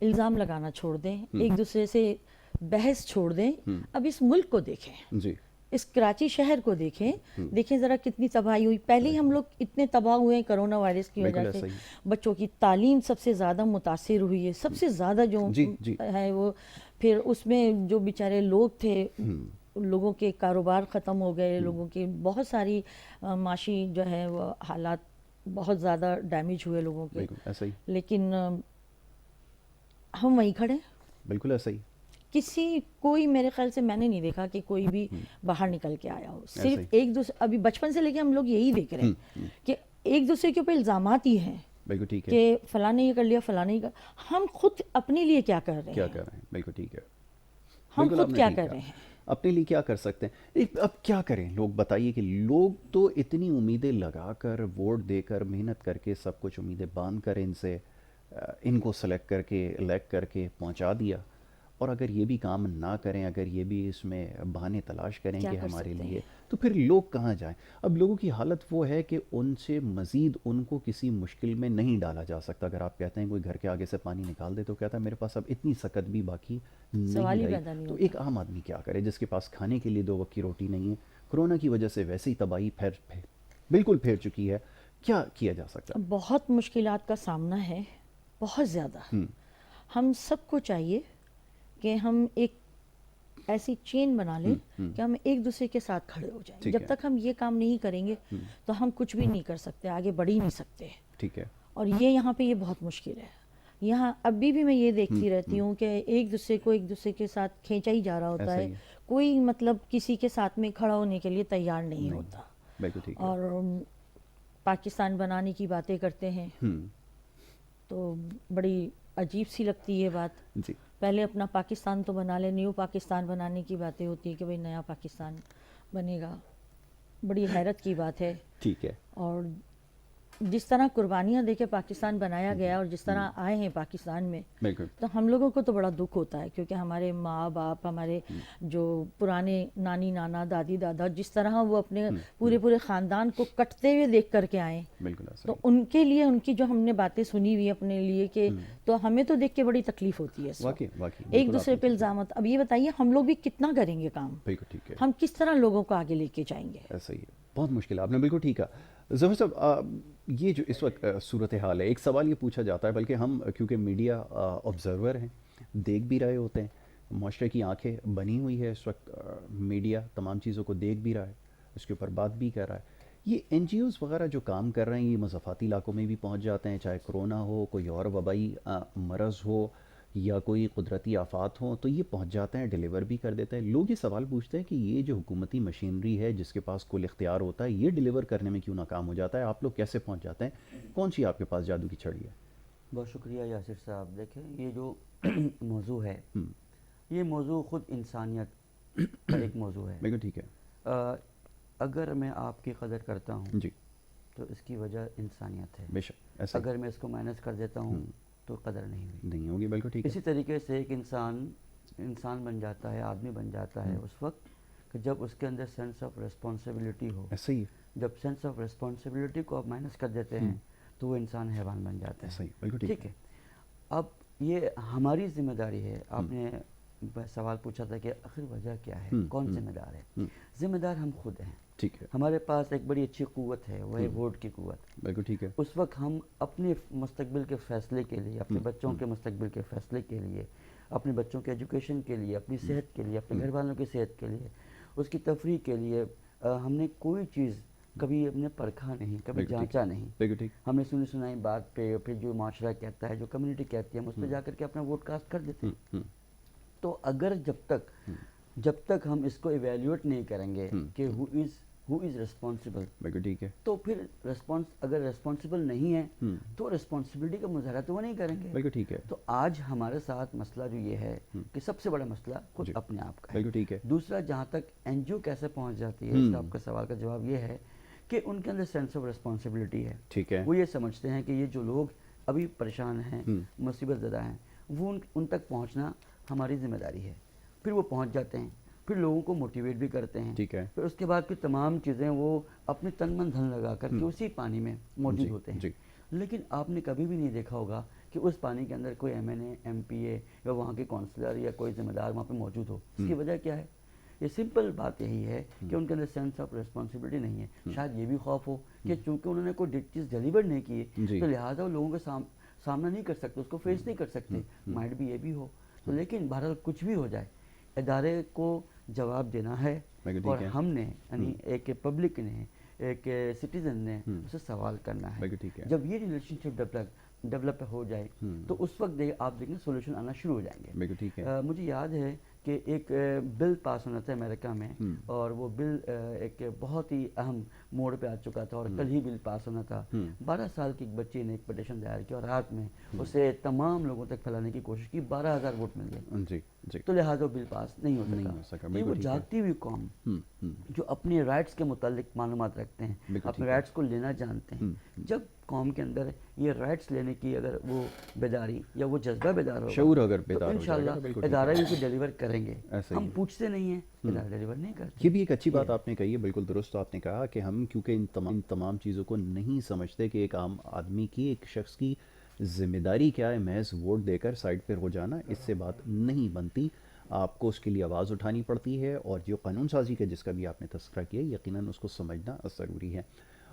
الزام لگانا چھوڑ دیں، ایک دوسرے سے بحث چھوڑ دیں. اب اس ملک کو دیکھیں، جی اس کراچی شہر کو دیکھیں ذرا کتنی تباہی ہوئی. پہلے ہی ہم لوگ اتنے تباہ ہوئے ہیں کرونا وائرس کی بالکل وجہ ایسا سے. ہی. بچوں کی تعلیم سب سے زیادہ متاثر ہوئی ہے، سب سے زیادہ جو جی ہے وہ. پھر اس میں جو بیچارے لوگ تھے، لوگوں کے کاروبار ختم ہو گئے، لوگوں کی بہت ساری معاشی جو ہے وہ حالات بہت زیادہ ڈیمیج ہوئے لوگوں کے. بالکل ایسا ہی. لیکن ہم وہیں کھڑے ہیں. بالکل ایسا ہی. کوئی میرے خیال سے میں نے نہیں دیکھا کہ کوئی بھی باہر نکل کے آیا ہو. صرف ایک دوسرے، ابھی بچپن سے لے کے ہم لوگ یہی دیکھ رہے ہیں کہ ایک دوسرے کے اوپر الزامات ہی ہیں. بالکل ٹھیک ہے. کہ فلاں نے یہ کر لیا، فلاں نے یہ کر. ہم خود اپنے لیے کیا کر رہے ہیں؟ بالکل ٹھیک ہے. ہم خود کیا کر رہے ہیں؟ اپنے لیے کیا کر سکتے ہیں؟ اب کیا کریں لوگ؟ بتائیے کہ لوگ تو اتنی امیدیں لگا کر، ووٹ دے کر، محنت کر کے، سب کچھ امیدیں باندھ کر ان کو سلیکٹ کر کے، الیکٹ کر کے پہنچا دیا، اور اگر یہ بھی کام نہ کریں، اگر یہ بھی اس میں بہانے تلاش کریں کہ ہمارے لیے، تو پھر لوگ کہاں جائیں؟ اب لوگوں کی حالت وہ ہے کہ ان سے مزید ان کو کسی مشکل میں نہیں ڈالا جا سکتا. اگر آپ کہتے ہیں کوئی گھر کے آگے سے پانی نکال دے تو کہتا ہے میرے پاس اب اتنی سکت بھی باقی نہیں رہی. تو ایک عام آدمی کیا کرے جس کے پاس کھانے کے لیے 2 وقت کی روٹی نہیں ہے؟ کرونا کی وجہ سے ویسے ہی تباہی بالکل پھیر چکی ہے. کیا کیا جا سکتا ہے؟ بہت مشکلات کا سامنا ہے، بہت زیادہ. ہم سب کو چاہیے کہ ہم ایک ایسی چین بنا لیں کہ ہم ایک دوسرے کے ساتھ کھڑے ہو جائیں. جب تک ہم یہ کام نہیں کریں گے تو ہم کچھ بھی نہیں کر سکتے، آگے بڑھ ہی نہیں سکتے. ٹھیک ہے. اور یہاں پہ یہ بہت مشکل ہے. یہاں ابھی بھی میں یہ دیکھتی رہتی ہوں کہ ایک دوسرے کے ساتھ کھینچا ہی جا رہا ہوتا ہے. کوئی مطلب کسی کے ساتھ میں کھڑا ہونے کے لیے تیار نہیں ہوتا. اور پاکستان بنانے کی باتیں کرتے ہیں تو بڑی عجیب سی لگتی ہے بات. پہلے اپنا پاکستان تو بنا لے، نیو پاکستان بنانے کی باتیں ہوتی ہیں کہ بھئی نیا پاکستان بنے گا. بڑی حیرت کی بات ہے. ٹھیک ہے. اور جس طرح قربانیاں دے کے پاکستان بنایا گیا اور جس طرح آئے ہیں پاکستان میں، تو ہم لوگوں کو تو بڑا دکھ ہوتا ہے کیونکہ ہمارے ماں باپ، ہمارے جو پرانے نانی نانا دادی دادا، جس طرح وہ اپنے پورے خاندان کو کٹتے ہوئے دیکھ کر کے آئے، تو ان کے لیے ان کی جو ہم نے باتیں سنی ہوئی اپنے لیے کہ تو ہمیں تو دیکھ کے بڑی تکلیف ہوتی ہے. ایک دوسرے پہ الزامات. اب یہ بتائیے ہم لوگ بھی کتنا کریں گے کام؟ ہم کس طرح لوگوں کو آگے لے کے جائیں گے؟ ایسا ہی ہے. بہت مشکل ہے. آپ نے بالکل ٹھیک ہے. ظفر صاحب، یہ جو اس وقت صورتحال ہے، ایک سوال یہ پوچھا جاتا ہے، بلکہ ہم کیونکہ میڈیا آبزرور ہیں، دیکھ بھی رہے ہوتے ہیں، معاشرے کی آنکھیں بنی ہوئی ہے اس وقت، میڈیا تمام چیزوں کو دیکھ بھی رہا ہے، اس کے اوپر بات بھی کر رہا ہے. یہ این جی اوز وغیرہ جو کام کر رہے ہیں، یہ مضافاتی علاقوں میں بھی پہنچ جاتے ہیں، چاہے کرونا ہو، کوئی اور وبائی مرض ہو یا کوئی قدرتی آفات ہوں، تو یہ پہنچ جاتے ہیں، ڈیلیور بھی کر دیتے ہیں. لوگ یہ سوال پوچھتے ہیں کہ یہ جو حکومتی مشینری ہے جس کے پاس کل اختیار ہوتا ہے، یہ ڈیلیور کرنے میں کیوں ناکام ہو جاتا ہے؟ آپ لوگ کیسے پہنچ جاتے ہیں؟ کون سی آپ کے پاس جادو کی چھڑی ہے؟ بہت شکریہ یاسر صاحب. دیکھیں یہ جو موضوع ہے، یہ موضوع خود انسانیت کا ایک موضوع ہے. بالکل ٹھیک ہے. اگر میں آپ کی قدر کرتا ہوں جی تو اس کی وجہ انسانیت ہے. بے شک. اگر میں اس کو مائنس کر دیتا ہوں تو قدر نہیں ہوگی. بالکل ٹھیک ہے. اسی طریقے سے ایک انسان بن جاتا ہے، آدمی بن جاتا ہے اس وقت کہ جب اس کے اندر سینس آف ریسپانسبلٹی ہو. ایسا ہی. جب سینس آف ریسپانسبلٹی کو آپ مائنس کر دیتے ہیں تو وہ انسان حیوان بن جاتا ہے. صحیح. بالکل ٹھیک ہے. اب یہ ہماری ذمہ داری ہے. آپ نے سوال پوچھا تھا کہ آخر وجہ کیا ہے، کون ذمہ دار ہے؟ ذمہ دار ہم خود ہیں. ٹھیک ہے. ہمارے پاس ایک بڑی اچھی قوت ہے، وہ ہے ووٹ کی قوت. بالکل ٹھیک ہے. اس وقت ہم اپنے مستقبل کے فیصلے کے لیے، اپنے بچوں کے مستقبل کے فیصلے کے لیے، اپنے بچوں کے ایجوکیشن کے لیے، اپنی صحت کے لیے، اپنے گھر والوں کی صحت کے لیے، اس کی تفریح کے لیے ہم نے کوئی چیز کبھی ہم نے پرکھا نہیں، کبھی جانچا نہیں. ہم نے سنی سنائی بات پہ، پھر جو معاشرہ کہتا ہے، جو کمیونٹی کہتی ہے، ہم اس پہ جا کر کے اپنا ووٹ کاسٹ کر دیتے ہیں. تو اگر جب تک ہم اس کو ایویلیویٹ نہیں کریں گے کہ ہو از ریسپانسبل، ٹھیک ہے، تو پھر اگر ریسپانسبل نہیں ہے تو ریسپانسبلٹی کا مظاہرہ تو وہ نہیں کریں گے. بالکل ٹھیک ہے. تو آج ہمارے ساتھ مسئلہ جو یہ ہے کہ سب سے بڑا مسئلہ خود اپنے آپ کا ہے. بالکل ٹھیک ہے. دوسرا، جہاں تک این جی او کیسے پہنچ جاتی ہے، اس کا آپ کا سوال کا جواب یہ ہے کہ ان کے اندر سینس آف ریسپانسبلٹی ہے. ٹھیک ہے. وہ یہ سمجھتے ہیں کہ یہ جو لوگ ابھی پریشان ہیں، مصیبت زدہ ہیں، وہ ان تک پہنچنا ہماری ذمہ داری ہے. پھر وہ پہنچ جاتے ہیں، پھر لوگوں کو موٹیویٹ بھی کرتے ہیں. ٹھیک ہے. پھر اس کے بعد پھر تمام چیزیں وہ اپنی تن من دھن لگا کر کے اسی پانی میں موجود ہوتے ہیں. لیکن آپ نے کبھی بھی نہیں دیکھا ہوگا کہ اس پانی کے اندر کوئی MNA MPA یا وہاں کے کونسلر یا کوئی ذمہ دار وہاں پہ موجود ہو. اس کی وجہ کیا ہے؟ یہ سمپل بات یہی ہے کہ ان کے اندر سینس آف ریسپانسبلٹی نہیں ہے. شاید یہ بھی خوف ہو کہ چونکہ انہوں نے کوئی چیز ڈیلیور نہیں کی ہے تو لہٰذا وہ لوگوں کا سامنا نہیں کر سکتے, اس کو فیس نہیں کر سکتے. مائٹ بھی یہ بھی ہو تو, لیکن بہرحال کچھ بھی ہو جائے ادارے کو جواب دینا ہے, اور ہم نے یعنی ایک پبلک نے, ایک سٹیزن نے اسے سوال کرنا ہے. جب یہ ریلیشن شپ ڈیولپ ہو جائے تو اس وقت آپ دیکھیں سولوشن آنا شروع ہو جائیں گے. مجھے یاد ہے کہ ایک بل پاس ہونا تھا امریکہ میں, اور وہ بل ایک بہت ہی اہم موڑ پہ آ چکا تھا, اور کل ہی بل پاس ہونا تھا. 12 سال کی ایک بچی نے ایک پٹیشن دائر کیا, اور رات میں اسے تمام لوگوں تک پھیلانے کی کوشش کی. 12,000 ووٹ مل گئے. تو لہٰذا بل پاس نہیں ہو سکا. یہ وہ جاگتی ہوئی قوم جو اپنے رائٹس کے متعلق معلومات رکھتے ہیں, اپنے رائٹس کو لینا جانتے ہیں, جب قوم کے اندر یہ رائٹس لینے کی اگر وہ بیداری یا وہ جذبہ بیدار ہوگا, شعور اگر تو بیدار ہو جائے گا, انشاءاللہ ادارے بھی اسے ڈیلیور کریں گے. ہم پوچھتے نہیں ہیں, ادارے ڈیلیور نہیں کرتے. یہ بھی ایک اچھی بات آپ نے کہی ہے, بالکل درست آپ نے کہا کہ ہم کیونکہ ان تمام چیزوں کو نہیں سمجھتے کہ ایک عام آدمی کی, ایک شخص کی ذمہ داری کیا ہے. محض ووٹ دے کر سائڈ پر ہو جانا, اس سے بات نہیں بنتی. آپ کو اس کے لیے آواز اٹھانی پڑتی ہے, اور جو قانون سازی کا جس کا بھی آپ نے تذکرہ کیا, یقیناً اس کو سمجھنا ضروری ہے.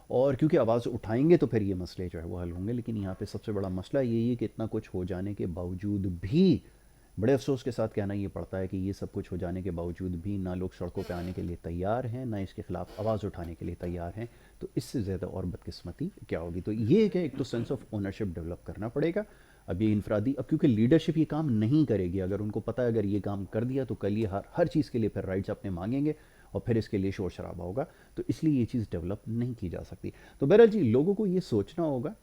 اور کیونکہ آواز اٹھائیں گے تو پھر یہ مسئلے جو ہے وہ حل ہوں گے. لیکن یہاں پہ سب سے بڑا مسئلہ یہی ہے کہ اتنا کچھ ہو جانے کے باوجود بھی, بڑے افسوس کے ساتھ کہنا یہ پڑتا ہے کہ یہ سب کچھ ہو جانے کے باوجود بھی نہ لوگ سڑکوں پہ آنے کے لیے تیار ہیں, نہ اس کے خلاف آواز اٹھانے کے لیے تیار ہیں. تو اس سے زیادہ اور بدقسمتی کیا ہوگی؟ تو یہ کہ ایک تو سینس آف اونرشپ ڈیولپ کرنا پڑے گا. اب یہ انفرادی, اب کیونکہ لیڈرشپ یہ کام نہیں کرے گی, اگر ان کو پتہ ہے اگر یہ کام کر دیا تو کل یہ ہر چیز کے لیے پھر رائٹس اپنے مانگیں گے, اور پھر اس کے لیے شور شرابہ ہوگا. تو اس لیے یہ چیز ڈیولپ نہیں کی جا سکتی. تو بہرحال جی, لوگوں کو یہ سوچنا ہوگا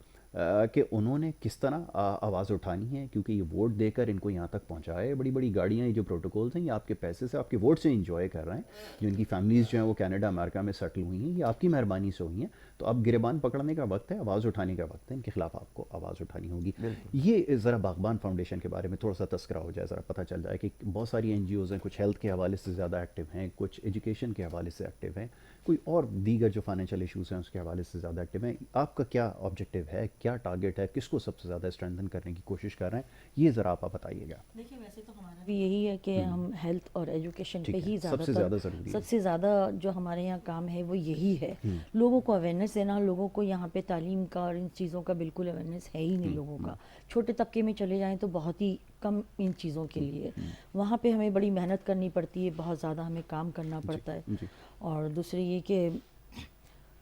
کہ انہوں نے کس طرح آواز اٹھانی ہے, کیونکہ یہ ووٹ دے کر ان کو یہاں تک پہنچائے. بڑی بڑی گاڑیاں, یہ جو پروٹوکولز ہیں, یہ آپ کے پیسے سے, آپ کے ووٹ سے انجوائے کر رہے ہیں. جو ان کی فیملیز جو ہیں وہ کینیڈا امریکہ میں سیٹل ہوئی ہیں, یہ آپ کی مہربانی سے ہوئی ہیں. تو اب گریبان پکڑنے کا وقت ہے, آواز اٹھانے کا وقت ہے. ان کے خلاف آپ کو آواز اٹھانی ہوگی. یہ ذرا باغبان فاؤنڈیشن کے بارے میں تھوڑا سا تذکرہ ہو جائے, ذرا پتہ چل جائے کہ بہت ساری NGOز ہیں, کچھ ہیلتھ کے حوالے سے زیادہ ایکٹیو ہیں, کچھ ایجوکیشن کے حوالے سے ایکٹیو ہیں, کوئی اور دیگر جو فائنینشیل ایشوز ہیں اس کے حوالے سے زیادہ ایکٹیو ہیں. آپ کا کیا آبجیکٹو ہے, کیا ٹارگیٹ ہے, کس کو سب سے زیادہ اسٹرینتھن کرنے کی کوشش کر رہے ہیں, یہ ذرا آپ بتائیے گا. دیکھیے ویسے تو ہمارا بھی یہی ہے کہ ہم ہیلتھ اور ایجوکیشن پہ ہی سب سے زیادہ ضروری ہے. سب سے زیادہ جو ہمارے یہاں کام ہے وہ یہی ہے. لوگوں کو اویئرنیس دینا, لوگوں کو یہاں پہ تعلیم کا اور ان چیزوں کا بالکل اویئرنیس ہے ہی نہیں لوگوں کا. چھوٹے طبقے میں چلے جائیں تو بہت ہی کم ان چیزوں کے لیے, وہاں پہ ہمیں بڑی محنت کرنی پڑتی ہے, بہت زیادہ ہمیں کام کرنا پڑتا ہے. اور دوسرے یہ کہ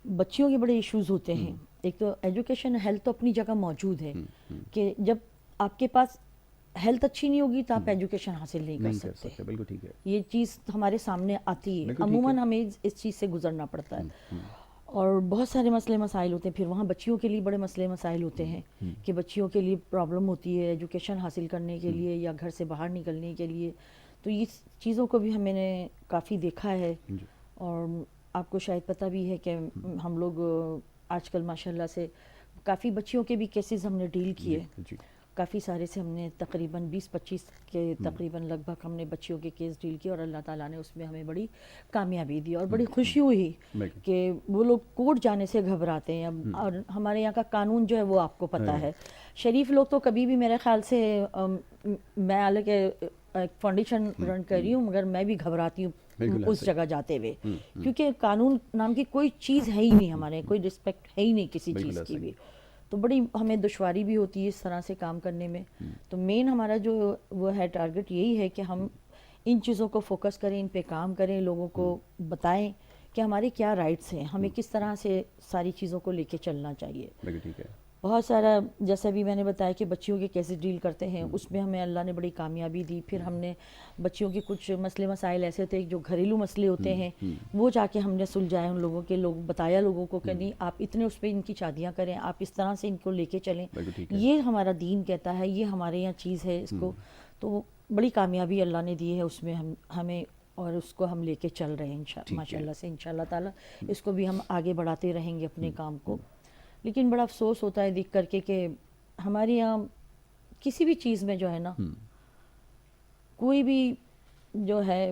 بچیوں کے بڑے ایشوز ہوتے ہیں. ایک تو ایجوکیشن, ہیلتھ تو اپنی جگہ موجود ہے کہ جب آپ کے پاس ہیلتھ اچھی نہیں ہوگی تو آپ ایجوکیشن حاصل نہیں کر سکتے. بالکل ٹھیک ہے, یہ چیز ہمارے سامنے آتی ہے, عموماً ہمیں اس چیز سے گزرنا پڑتا ہے. اور بہت سارے مسئلے مسائل ہوتے ہیں. پھر وہاں بچیوں کے لیے بڑے مسئلے مسائل ہوتے ہیں کہ بچیوں کے لیے پرابلم ہوتی ہے ایجوکیشن حاصل کرنے کے لیے یا گھر سے باہر نکلنے کے لیے. تو اس چیزوں کو بھی ہم نے کافی دیکھا ہے. اور آپ کو شاید پتہ بھی ہے کہ ہم لوگ آج کل ماشاءاللہ سے کافی بچیوں کے بھی کیسز ہم نے ڈیل کیے. کافی سارے سے ہم نے تقریباً 20-25 کے تقریباً لگ بھگ ہم نے بچیوں کے کیس ڈیل کیے, اور اللہ تعالیٰ نے اس میں ہمیں بڑی کامیابی دی اور بڑی خوشی ہوئی کہ وہ لوگ کورٹ جانے سے گھبراتے ہیں. اور ہمارے یہاں کا قانون جو ہے وہ آپ کو پتہ ہے, شریف لوگ تو کبھی بھی میرے خیال سے, میں حالانکہ فاؤنڈیشن رن کر رہی ہوں مگر میں بھی گھبراتی ہوں اس جگہ جاتے ہوئے, کیونکہ قانون نام کی کوئی چیز ہے ہی نہیں ہمارے, کوئی رسپیکٹ ہے ہی نہیں کسی چیز کی بھی. تو بڑی ہمیں دشواری بھی ہوتی ہے اس طرح سے کام کرنے میں. تو مین ہمارا جو وہ ہے ٹارگٹ یہی ہے کہ ہم ان چیزوں کو فوکس کریں, ان پہ کام کریں, لوگوں کو بتائیں کہ ہمارے کیا رائٹس ہیں, ہمیں کس طرح سے ساری چیزوں کو لے کے چلنا چاہیے. بہت سارا, جیسا بھی میں نے بتایا کہ بچیوں کے کیسے ڈیل کرتے ہیں, اس میں ہمیں اللہ نے بڑی کامیابی دی. پھر ہم نے بچیوں کے کچھ مسئلے مسائل ایسے ہوتے ہیں جو گھریلو مسئلے ہوتے ہیں, وہ جا کے ہم نے سلجھائے ان لوگوں کے, لوگ بتایا لوگوں کو کہ نہیں آپ اتنے اس پہ ان کی شادیاں کریں, آپ اس طرح سے ان کو لے کے چلیں, یہ ہمارا دین کہتا ہے, یہ ہمارے یہاں چیز ہے اس کو. تو بڑی کامیابی اللہ نے دی ہے اس میں ہمیں, اور اس کو ہم لے کے چل رہے ہیں ماشاء اللہ سے. انشاءاللہ تعالیٰ اس کو بھی ہم آگے بڑھاتے رہیں گے اپنے کام کو. لیکن بڑا افسوس ہوتا ہے دیکھ کر کے کہ ہمارے یہاں کسی بھی چیز میں جو ہے نا, کوئی بھی جو ہے,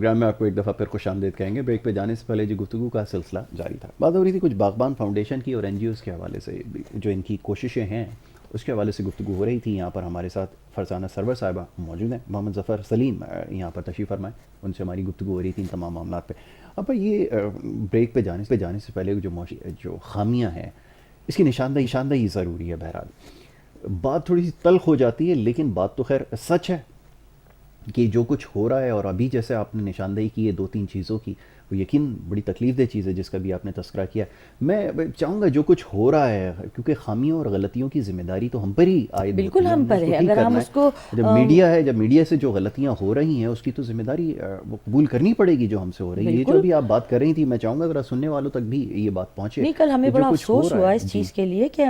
پروگرام میں آپ کو ایک دفعہ پھر خوش آمدید کہیں گے. بریک پہ جانے سے پہلے جو گفتگو کا سلسلہ جاری تھا, بات ہو رہی تھی کچھ باغبان فاؤنڈیشن کی اور NGOs کے حوالے سے, جو ان کی کوششیں ہیں اس کے حوالے سے گفتگو ہو رہی تھی. یہاں پر ہمارے ساتھ فرزانہ سرور صاحبہ موجود ہیں, محمد ظفر سلیم یہاں پر تشریف فرمائیں, ان سے ہماری گفتگو ہو رہی تھی ان تمام معاملات پہ. اب یہ بریک پہ جانے سے پہلے جو خامیاں ہیں اس کی نشاندہی ضروری ہے. بہرحال بات تھوڑی سی تلخ ہو جاتی ہے, لیکن بات تو خیر سچ ہے کہ جو کچھ ہو رہا ہے, اور ابھی جیسے آپ نے نشاندہی کی ہے 2-3 چیزوں کی, وہ یقین بڑی تکلیف دہ چیز ہے جس کا بھی آپ نے تذکرہ کیا. میں چاہوں گا جو کچھ ہو رہا ہے, کیونکہ خامیوں اور غلطیوں کی ذمہ داری تو ہم پر ہی عائد ہوتی ہے, بالکل ہم پر ہے. اگر ہم اس کو جب میڈیا سے جو غلطیاں ہو رہی ہیں اس کی تو ذمہ داری وہ قبول کرنی پڑے گی جو ہم سے ہو رہی ہے. یہ جو بھی آپ بات کر رہی تھی, میں چاہوں گا ذرا سننے والوں تک بھی یہ بات پہنچے. نہیں, کل ہمیں بڑا افسوس ہوا اس چیز کے لیے کہ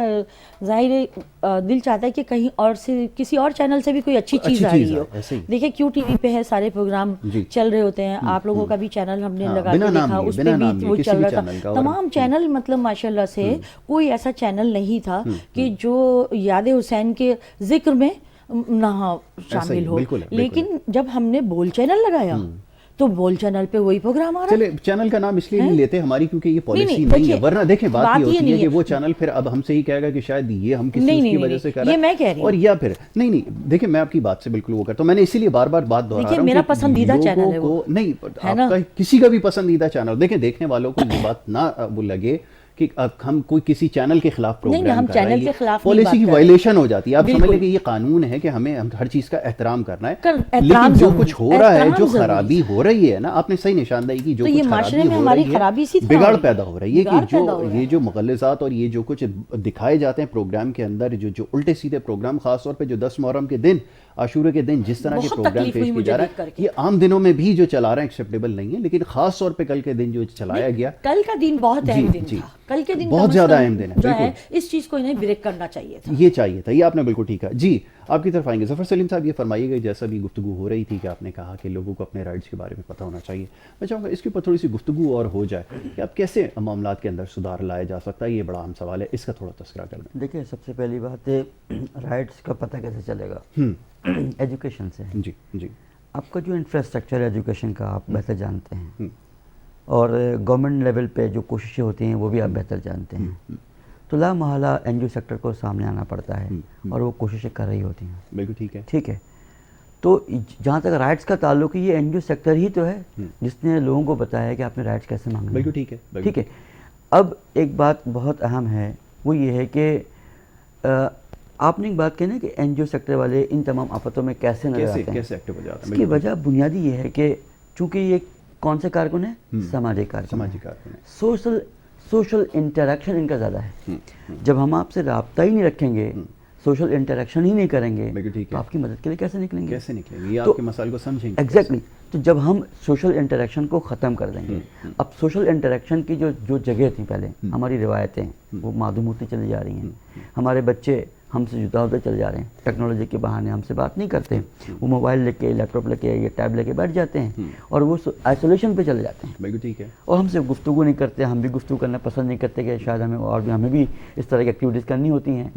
ظاہر ہے دل چاہتا ہے کہ کہیں اور سے کسی اور چینل سے بھی کوئی اچھی چیز آ رہی ہو. دیکھیں QTV پہ ہے, سارے پروگرام چل رہے ہوتے ہیں, آپ لوگوں کا بھی چینل ہم نے لگا کے دیکھا, اس پہ بھی وہ چل رہا تھا. تمام چینل مطلب ماشاءاللہ سے کوئی ایسا چینل نہیں تھا کہ جو یاد حسین کے ذکر میں نہ شامل ہو. لیکن جب ہم نے بول چینل لگایا تو بول چینل پہ وہی پروگرام آ رہا ہے. چلے چینل کا نام اس لیے نہیں لیتے ہماری, کیونکہ یہ پالیسی نہیں ہے, ورنہ دیکھیں بات یہ ہوتی ہے کہ وہ چینل پھر اب ہم سے ہی کہے گا کہ شاید یہ ہم کسی کی وجہ سے کر رہے ہیں, یہ میں کہہ رہی ہوں. اور یا پھر نہیں دیکھیں میں آپ کی بات سے بالکل وہ کرتا ہوں, میں نے اسی لیے بار بار بات دہرا رہا ہوں. میرا پسندیدہ چینل ہے وہ, نہیں آپ کا کسی کا بھی پسندیدہ چینل. دیکھیں دیکھنے والوں کو یہ بات نہ وہ لگے کہ ہم کوئی کسی چینل کے خلاف پروگرام کر رہے ہیں, پالیسی کی وائلیشن ہو جاتی ہے. آپ سمجھ لیں کہ یہ قانون ہے کہ ہمیں ہر چیز کا احترام کرنا ہے, لیکن جو کچھ ہو رہا ہے, جو خرابی ہو رہی ہے نا, آپ نے صحیح نشاندہی کی, جو کچھ خرابی ہو رہی ہے, بگاڑ پیدا ہو رہی ہے کہ یہ جو مغلظات اور یہ جو کچھ دکھائے جاتے ہیں پروگرام کے اندر, جو الٹے سیدھے پروگرام, خاص طور پہ جو 10 محرم کے دن, عاشورہ کے دن جس طرح کے پروگرام پیش کیے جا رہے ہیں, یہ عام دنوں میں بھی جو چلا رہے ہیں ایکسیپٹیبل نہیں ہے, لیکن خاص طور پہ کل کے دن جو چلایا گیا, کل کا دن بہت اہم دن تھا, کل کے دن بہت زیادہ اہم دن ہے, اس چیز کو انہیں بریک کرنا چاہیے تھا. یہ چاہیے تھا, یہ آپ نے بالکل ٹھیک ہے. جی آپ کی طرف آئیں گے ظفر سلیم صاحب, یہ فرمائیے گا جیسا بھی گفتگو ہو رہی تھی کہ آپ نے کہا کہ لوگوں کو اپنے رائٹس کے بارے میں پتہ ہونا چاہیے. میں چاہوں گا اس کے اوپر تھوڑی سی گفتگو اور ہو جائے کہ اب کیسے معاملات کے اندر سدھار لایا جا سکتا ہے. یہ بڑا اہم سوال ہے, اس کا تھوڑا تذکرہ کر دیں. دیکھیں سب سے پہلی بات ہے رائٹس کا پتہ کیسے چلے گا, ایجوکیشن سے. جی آپ کا جو انفراسٹرکچر ایجوکیشن کا آپ بہتر جانتے ہیں, اور گورنمنٹ لیول پہ جو کوششیں ہوتی ہیں وہ بھی آپ بہتر جانتے ہیں. تو لا محالہ NGO سیکٹر کو سامنے آنا پڑتا ہے اور وہ کوششیں کر رہی ہوتی ہیں. بالکل ٹھیک ہے. تو جہاں تک رائٹس کا تعلق ہے, یہ NGO سیکٹر ہی تو ہے جس نے لوگوں کو بتایا کہ آپ نے رائٹس کیسے مانگنا ہے. بالکل ٹھیک ہے. اب ایک بات بہت اہم ہے, وہ یہ ہے کہ آپ نے ایک بات کہی نا کہ NGO سیکٹر والے ان تمام آفتوں میں کیسے نظر آتے ہیں. اس کی وجہ بنیادی یہ ہے کہ چونکہ یہ کون سے کارکن ہیں, سماجی کارکن ہیں. سوشل انٹریکشن ان کا زیادہ ہے. جب ہم آپ سے رابطہ ہی نہیں رکھیں گے, سوشل انٹریکشن ہی نہیں کریں گے, تو آپ کی مدد کے لیے کیسے نکلیں گے, آپ کے مسائل کو سمجھیں گے. ایگزیکٹلی. تو جب ہم سوشل انٹریکشن کو ختم کر دیں گے, اب سوشل انٹریکشن کی جو جگہ تھیں پہلے, ہماری روایتیں وہ معدوم ہوتی چلی جا رہی ہیں. ہمارے بچے ہم سے جدا ہوتے چلے جا رہے ہیں, ٹیکنالوجی کے بہانے ہم سے بات نہیں کرتے, وہ موبائل لے کے, لیپ ٹاپ لے کے, یا ٹیب لے کے بیٹھ جاتے ہیں, اور وہ آئسولیشن پہ چلے جاتے ہیں. بالکل ٹھیک ہے. اور ہم سے گفتگو نہیں کرتے, ہم بھی گفتگو کرنا پسند نہیں کرتے کہ شاید ہمیں بھی اس طرح کی ایکٹیویٹیز کرنی ہوتی ہیں.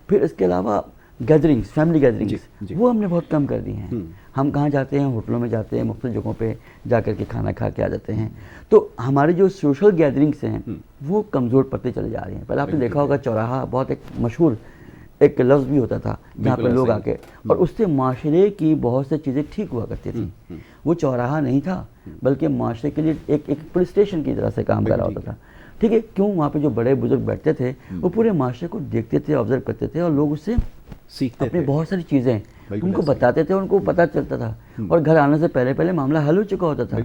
پھر اس کے علاوہ گیدرنگس, فیملی گیدرنگس, وہ ہم نے بہت کم کر دی ہیں. ہم کہاں جاتے ہیں, ہوٹلوں میں جاتے ہیں, مختلف جگہوں پہ جا کر کے کھانا کھا کے آ جاتے ہیں. تو ہماری جو سوشل گیدرنگس ہیں وہ کمزور پڑتے چلے جا رہی ہیں. پہلے آپ نے دیکھا ہوگا چوراہا بہت ایک مشہور ایک لفظ بھی ہوتا تھا جہاں پہ لوگ آ کے, اور اس سے معاشرے کی بہت سی چیزیں ٹھیک ہوا کرتی تھیں. وہ چوراہا نہیں تھا بلکہ معاشرے کے لیے ایک پولیس اسٹیشن کی طرح سے کام کر رہا ہوتا تھا. ٹھیک ہے, کیوں وہاں پہ جو بڑے بزرگ بیٹھتے تھے وہ پورے معاشرے کو دیکھتے تھے, آبزرو کرتے تھے, اور لوگ اس سے سیکھتے اپنے بہت ساری چیزیں ان کو بتاتے تھے, ان کو پتہ چلتا تھا, اور گھر آنے سے پہلے معاملہ حل ہو چکا ہوتا تھا.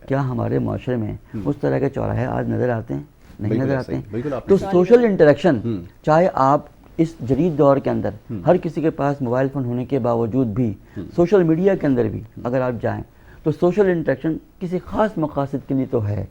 کیا ہمارے معاشرے میں اس طرح کے چوراہے آج نظر آتے ہیں؟ نہیں نظر آتے ہیں. تو سوشل انٹریکشن, چاہے آپ اس جدید دور کے اندر ہر کسی کے پاس موبائل فون ہونے کے باوجود بھی, سوشل میڈیا کے اندر بھی اگر آپ جائیں تو سوشل انٹریکشن کسی خاص مقاصد کے لیے تو ہے,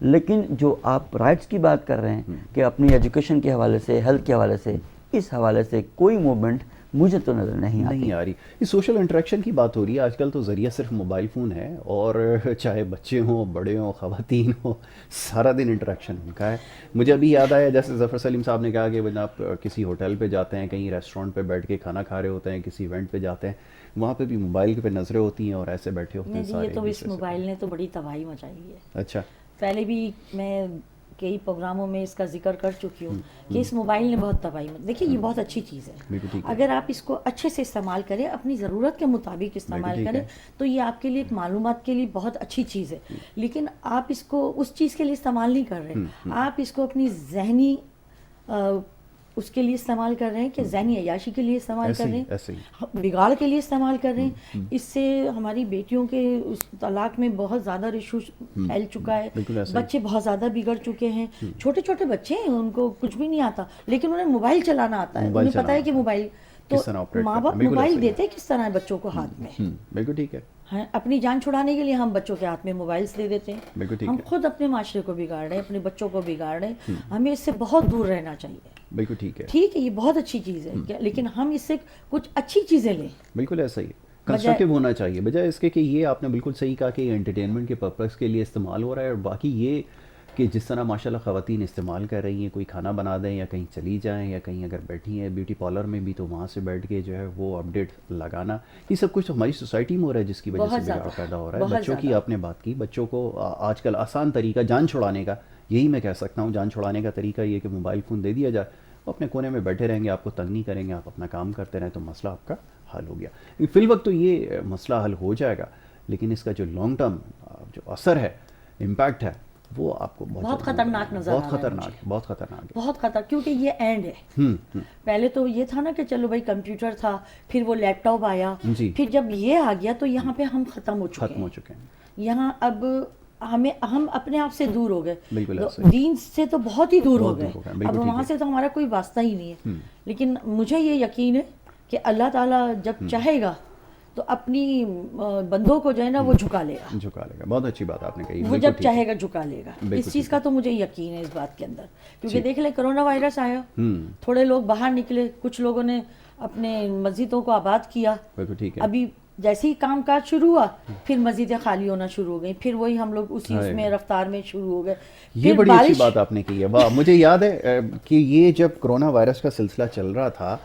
لیکن جو آپ رائٹس کی بات کر رہے ہیں کہ اپنی ایجوکیشن کے حوالے سے, ہیلتھ کے حوالے سے, اس حوالے سے کوئی موومنٹ مجھے تو نظر نہیں آ رہی. یہ سوشل انٹریکشن کی بات ہو رہی ہے آج کل, تو ذریعہ صرف موبائل فون ہے, اور چاہے بچے ہوں, بڑے ہوں, خواتین ہوں, سارا دن انٹریکشن ان کا ہے. مجھے ابھی یاد آیا جیسے ظفر سلیم صاحب نے کہا کہ آپ کسی ہوٹل پہ جاتے ہیں, کہیں ریسٹورینٹ پہ بیٹھ کے کھانا کھا رہے ہوتے ہیں, کسی ایونٹ پہ جاتے ہیں, وہاں پہ بھی موبائل پہ نظریں ہوتی ہیں اور ایسے بیٹھے ہوتے ہیں سارے. یہ تو اس موبائل نے تو بڑی تباہی مچائی ہے. اچھا, پہلے بھی میں کئی پروگراموں میں اس کا ذکر کر چکی ہوں کہ اس موبائل نے بہت تباہی. دیکھیے یہ بہت اچھی چیز ہے, اگر آپ اس کو اچھے سے استعمال کریں, اپنی ضرورت کے مطابق استعمال کریں, تو یہ آپ کے لیے ایک معلومات کے لیے بہت اچھی چیز ہے. لیکن آپ اس کو اس چیز کے لیے استعمال نہیں کر رہے, آپ اس کو اپنی ذہنی اس کے لیے استعمال کر رہے ہیں کہ ذہنی عیاشی کے لیے استعمال کر رہے ہیں, بگاڑ کے لیے استعمال کر رہے ہیں. اس سے ہماری بیٹیوں کے اس طلاق میں بہت زیادہ ریشو پھیل چکا ہے, بچے بہت زیادہ بگڑ چکے ہیں. چھوٹے چھوٹے بچے ہیں, ان کو کچھ بھی نہیں آتا, لیکن انہیں موبائل چلانا آتا ہے, انہیں پتہ ہے کہ موبائل, تو ماں باپ موبائل دیتے کس طرح بچوں کو ہاتھ میں. بالکل ٹھیک ہے. اپنی جان چھڑانے کے لیے ہم بچوں کے ہاتھ میں موبائلس دے دیتے ہیں. ہم خود اپنے معاشرے کو بگاڑ رہے ہیں, اپنے بچوں کو بگاڑ رہے ہیں. ہمیں اس سے بہت دور رہنا چاہیے. بالکل ٹھیک ہے, ٹھیک ہے, یہ بہت اچھی چیز ہے, لیکن ہم اس سے کچھ اچھی چیزیں لیں. بالکل ایسا ہی کنسٹرکٹیو ہونا چاہیے, بجائے اس کے کہ یہ آپ نے بالکل صحیح کہا کہ یہ انٹرٹینمنٹ کے پرپز کے لیے استعمال ہو رہا ہے. اور باقی یہ کہ جس طرح ماشاءاللہ خواتین استعمال کر رہی ہیں, کوئی کھانا بنا دیں یا کہیں چلی جائیں, یا کہیں اگر بیٹھی ہیں بیوٹی پارلر میں بھی, تو وہاں سے بیٹھ کے جو ہے وہ اپڈیٹ لگانا, یہ سب کچھ ہماری سوسائٹی میں ہو رہا ہے, جس کی وجہ سے بگاڑ پیدا ہو رہا ہے. بچوں کی آپ نے بات کی, بچوں کو آج کل آسان طریقہ جان چھڑانے کا, یہی میں کہہ سکتا ہوں, جان چھڑانے کا طریقہ یہ کہ موبائل فون دے دیا جائے, اپنے کونے میں بیٹھے رہیں گے, آپ کو تنگ نہیں کریں گے, آپ اپنا کام کرتے رہیں, تو مسئلہ آپ کا حل ہو گیا. فی الوقت تو یہ مسئلہ حل ہو جائے گا, لیکن اس کا جو لانگ ٹرم جو اثر ہے, امپیکٹ ہے, وہ آپ کو بہت خطرناک نظر آ رہا ہے. بہت خطرناک ہے, بہت خطرناک ہے, بہت خطرناک, کیونکہ یہ اینڈ ہے. پہلے تو یہ تھا نا کہ چلو بھائی کمپیوٹر تھا, پھر وہ لیپ ٹاپ آیا, پھر جب یہ آ گیا تو یہاں پہ ہم ختم ہو چکے ہیں. یہاں اب ہم اپنے آپ سے دور ہو گئے, دین سے تو بہت ہی دور ہو گئے, اب وہاں سے تو ہمارا کوئی واسطہ ہی نہیں ہے. لیکن مجھے یہ یقین ہے کہ اللہ تعالیٰ جب چاہے گا تو اپنی بندوں کو جو ہے نا وہ جھکا لے گا. بہت اچھی بات آپ نے کہی, وہ جب چاہے گا جھکا لے گا. اس چیز کا تو مجھے یقین ہے اس بات کے اندر, کیونکہ دیکھ لیں کرونا وائرس آیا, تھوڑے لوگ باہر نکلے, کچھ لوگوں نے اپنے مسجدوں کو آباد کیا, ابھی جیسے ہی کام کاج شروع ہوا پھر مسجدیں خالی ہونا شروع ہو گئیں, پھر وہی ہم لوگ اسی اس میں رفتار میں شروع ہو گئے. یہ بڑی اچھی بات آپ نے کی ہے, واہ. مجھے یاد ہے کہ یہ جب کرونا وائرس کا سلسلہ چل رہا تھا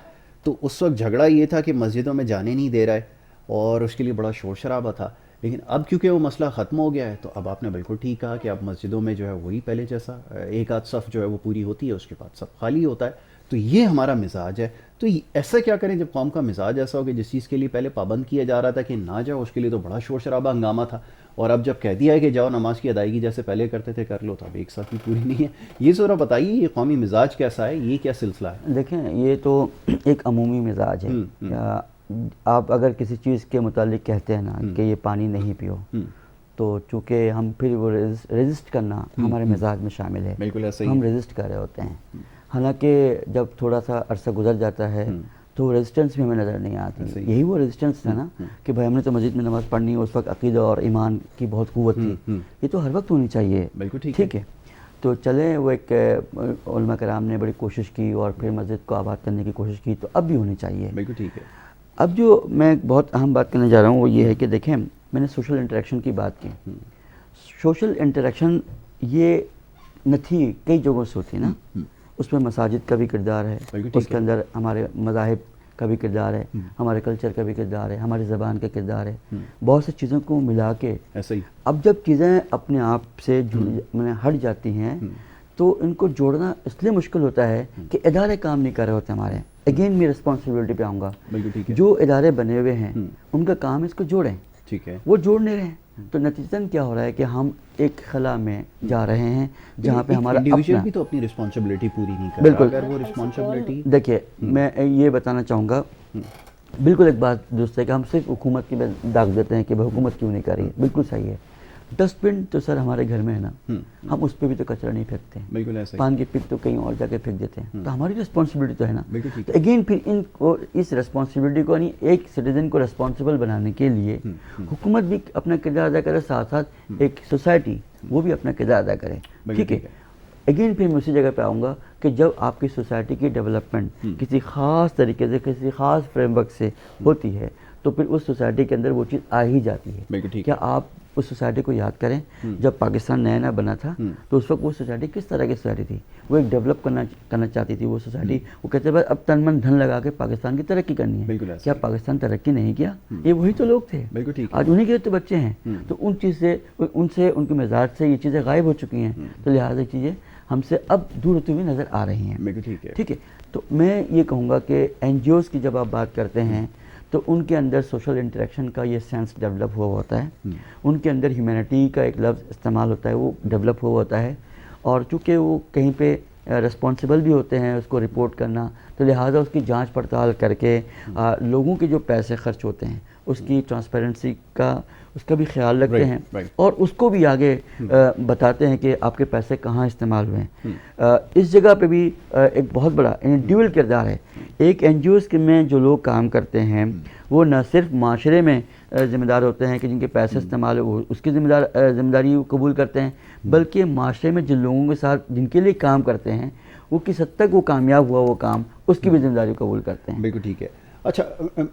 تو اس وقت جھگڑا یہ تھا کہ مسجدوں میں جانے نہیں دے رہا ہے, اور اس کے لیے بڑا شور شرابہ تھا. لیکن اب کیونکہ وہ مسئلہ ختم ہو گیا ہے, تو اب آپ نے بالکل ٹھیک کہا کہ اب مسجدوں میں جو ہے وہی پہلے جیسا ایک آدھ صف جو ہے وہ پوری ہوتی ہے, اس کے بعد صف خالی ہوتا ہے. تو یہ ہمارا مزاج ہے. تو ایسا کیا کریں جب قوم کا مزاج ایسا ہو کہ جس چیز کے لیے پہلے پابند کیا جا رہا تھا کہ نہ جاؤ, اس کے لیے تو بڑا شور شرابہ ہنگامہ تھا, اور اب جب کہہ دیا ہے کہ جاؤ نماز کی ادائیگی جیسے پہلے کرتے تھے کر لو, تو اب ایک ساتھ بھی پوری نہیں ہے. یہ ذرا بتائیے یہ قومی مزاج کیسا ہے, یہ کیا سلسلہ ہے؟ دیکھیں یہ تو ایک عمومی مزاج ہے. آپ اگر کسی چیز کے متعلق کہتے ہیں نا کہ یہ پانی نہیں پیو, تو چونکہ ہم پھر وہ ریزسٹ کرنا ہمارے مزاج میں شامل ہے, ہم ریزسٹ کر رہے ہوتے ہیں. حالانکہ جب تھوڑا سا عرصہ گزر جاتا ہے تو ریزسٹنس بھی ہمیں نظر نہیں آتی. یہی وہ ریزسٹنس تھا نا کہ بھائی ہم نے تو مسجد میں نماز پڑھنی ہے, اس وقت عقیدہ اور ایمان کی بہت قوت تھی, یہ تو ہر وقت ہونی چاہیے. ٹھیک ہے, تو چلیں وہ ایک علماء کرام نے بڑی کوشش کی اور پھر مسجد کو آباد کرنے کی کوشش کی, تو اب بھی ہونی چاہیے. بالکل ٹھیک ہے. اب جو میں بہت اہم بات کرنے جا رہا ہوں وہ یہ ہے کہ دیکھیں, میں نے سوشل انٹریکشن کی بات کی. سوشل انٹریکشن یہ نہ تھی, کئی جگہوں سے ہوتی نا, اس میں مساجد کا بھی کردار ہے, اس کے اندر ہمارے مذاہب کا بھی کردار ہے, ہمارے کلچر کا بھی کردار ہے, ہماری زبان کا کردار ہے, بہت سی چیزوں کو ملا کے. اب جب چیزیں اپنے آپ سے ہٹ جاتی ہیں تو ان کو جوڑنا اس لیے مشکل ہوتا ہے کہ ادارے کام نہیں کر رہے ہوتے ہمارے. اگین میں رسپانسبلٹی پہ آؤں گا, جو ادارے بنے ہوئے ہیں ان کا کام اس کو جوڑیں, وہ جوڑ نہیں رہے ہیں, تو نتیجتاً کیا ہو رہا ہے کہ ہم ایک خلا میں جا رہے ہیں جہاں پہ ہمارا انڈیویجول بھی تو اپنی رسپانسبلٹی پوری نہیں کر رہا. بالکل, اگر وہ رسپانسبلٹی دیکھیے میں یہ بتانا چاہوں گا, بالکل ایک بات درست ہے کہ ہم صرف حکومت کی داغ دیتے ہیں کہ حکومت کیوں نہیں کر رہی ہے, بالکل صحیح ہے. ڈسٹ بن تو سر ہمارے گھر میں ہے نا, ہم اس پہ بھی تو کچرا نہیں پھینکتے ہیں, پان کی پک تو کہیں اور جا کے پھینک دیتے ہیں, تو ہماری رسپانسبلٹی تو ہے نا. تو اگین پھر ان کو اس رسپانسبلٹی کو ایک سٹیزن کو رسپانسبل بنانے کے لیے حکومت بھی اپنا کردار ادا کرے, ساتھ ساتھ ایک سوسائٹی وہ بھی اپنا کردار ادا کرے. ٹھیک ہے, اگین پھر میں اسی جگہ پہ آؤں گا کہ جب آپ کی سوسائٹی کی ڈیولپمنٹ کسی خاص طریقے سے کسی خاص فریم ورک سے ہوتی ہے تو پھر اس سوسائٹی کے اندر وہ چیز آ ہی جاتی ہے. کیا آپ اس سوسائٹی کو یاد کریں جب پاکستان نیا نیا بنا تھا تو اس وقت وہ سوسائٹی کس طرح کی سوسائٹی تھی؟ وہ ایک ڈیولپ کرنا چاہتی تھی وہ سوسائٹی. وہ کہتے ہیں اب تن من دھن لگا کے پاکستان کی ترقی کرنی ہے. کیا پاکستان ترقی نہیں کیا؟ یہ وہی تو لوگ تھے, آج انہیں کے تو بچے ہیں. تو ان سے ان کے مزاج سے یہ چیزیں غائب ہو چکی ہیں, تو لہٰذا چیزیں ہم سے اب دور ہوتی ہوئی نظر آ رہی ہیں. ٹھیک ہے, تو میں یہ کہوں گا کہ این جی اوز کی جب آپ بات کرتے ہیں تو ان کے اندر سوشل انٹریکشن کا یہ سینس ڈیولپ ہوا ہوتا ہے, ان کے اندر ہیومینٹی کا ایک لفظ استعمال ہوتا ہے وہ ڈیولپ ہوا ہوتا ہے, اور چونکہ وہ کہیں پہ رسپانسبل بھی ہوتے ہیں اس کو رپورٹ کرنا, تو لہٰذا اس کی جانچ پڑتال کر کے لوگوں کے جو پیسے خرچ ہوتے ہیں اس کی ٹرانسپیرنسی کا اس کا بھی خیال رکھتے ہیں اور اس کو بھی آگے بتاتے ہیں کہ آپ کے پیسے کہاں استعمال ہوئے ہیں. اس جگہ پہ بھی ایک بہت بڑا ڈیول کردار ہے. ایک این جی اوز میں جو لوگ کام کرتے ہیں وہ نہ صرف معاشرے میں ذمہ دار ہوتے ہیں کہ جن کے پیسے استعمال ہو اس کی ذمہ داری قبول کرتے ہیں, بلکہ معاشرے میں جن لوگوں کے ساتھ جن کے لیے کام کرتے ہیں وہ کس حد تک وہ کامیاب ہوا وہ کام اس کی بھی ذمہ داری قبول کرتے ہیں. بالکل ٹھیک ہے. اچھا,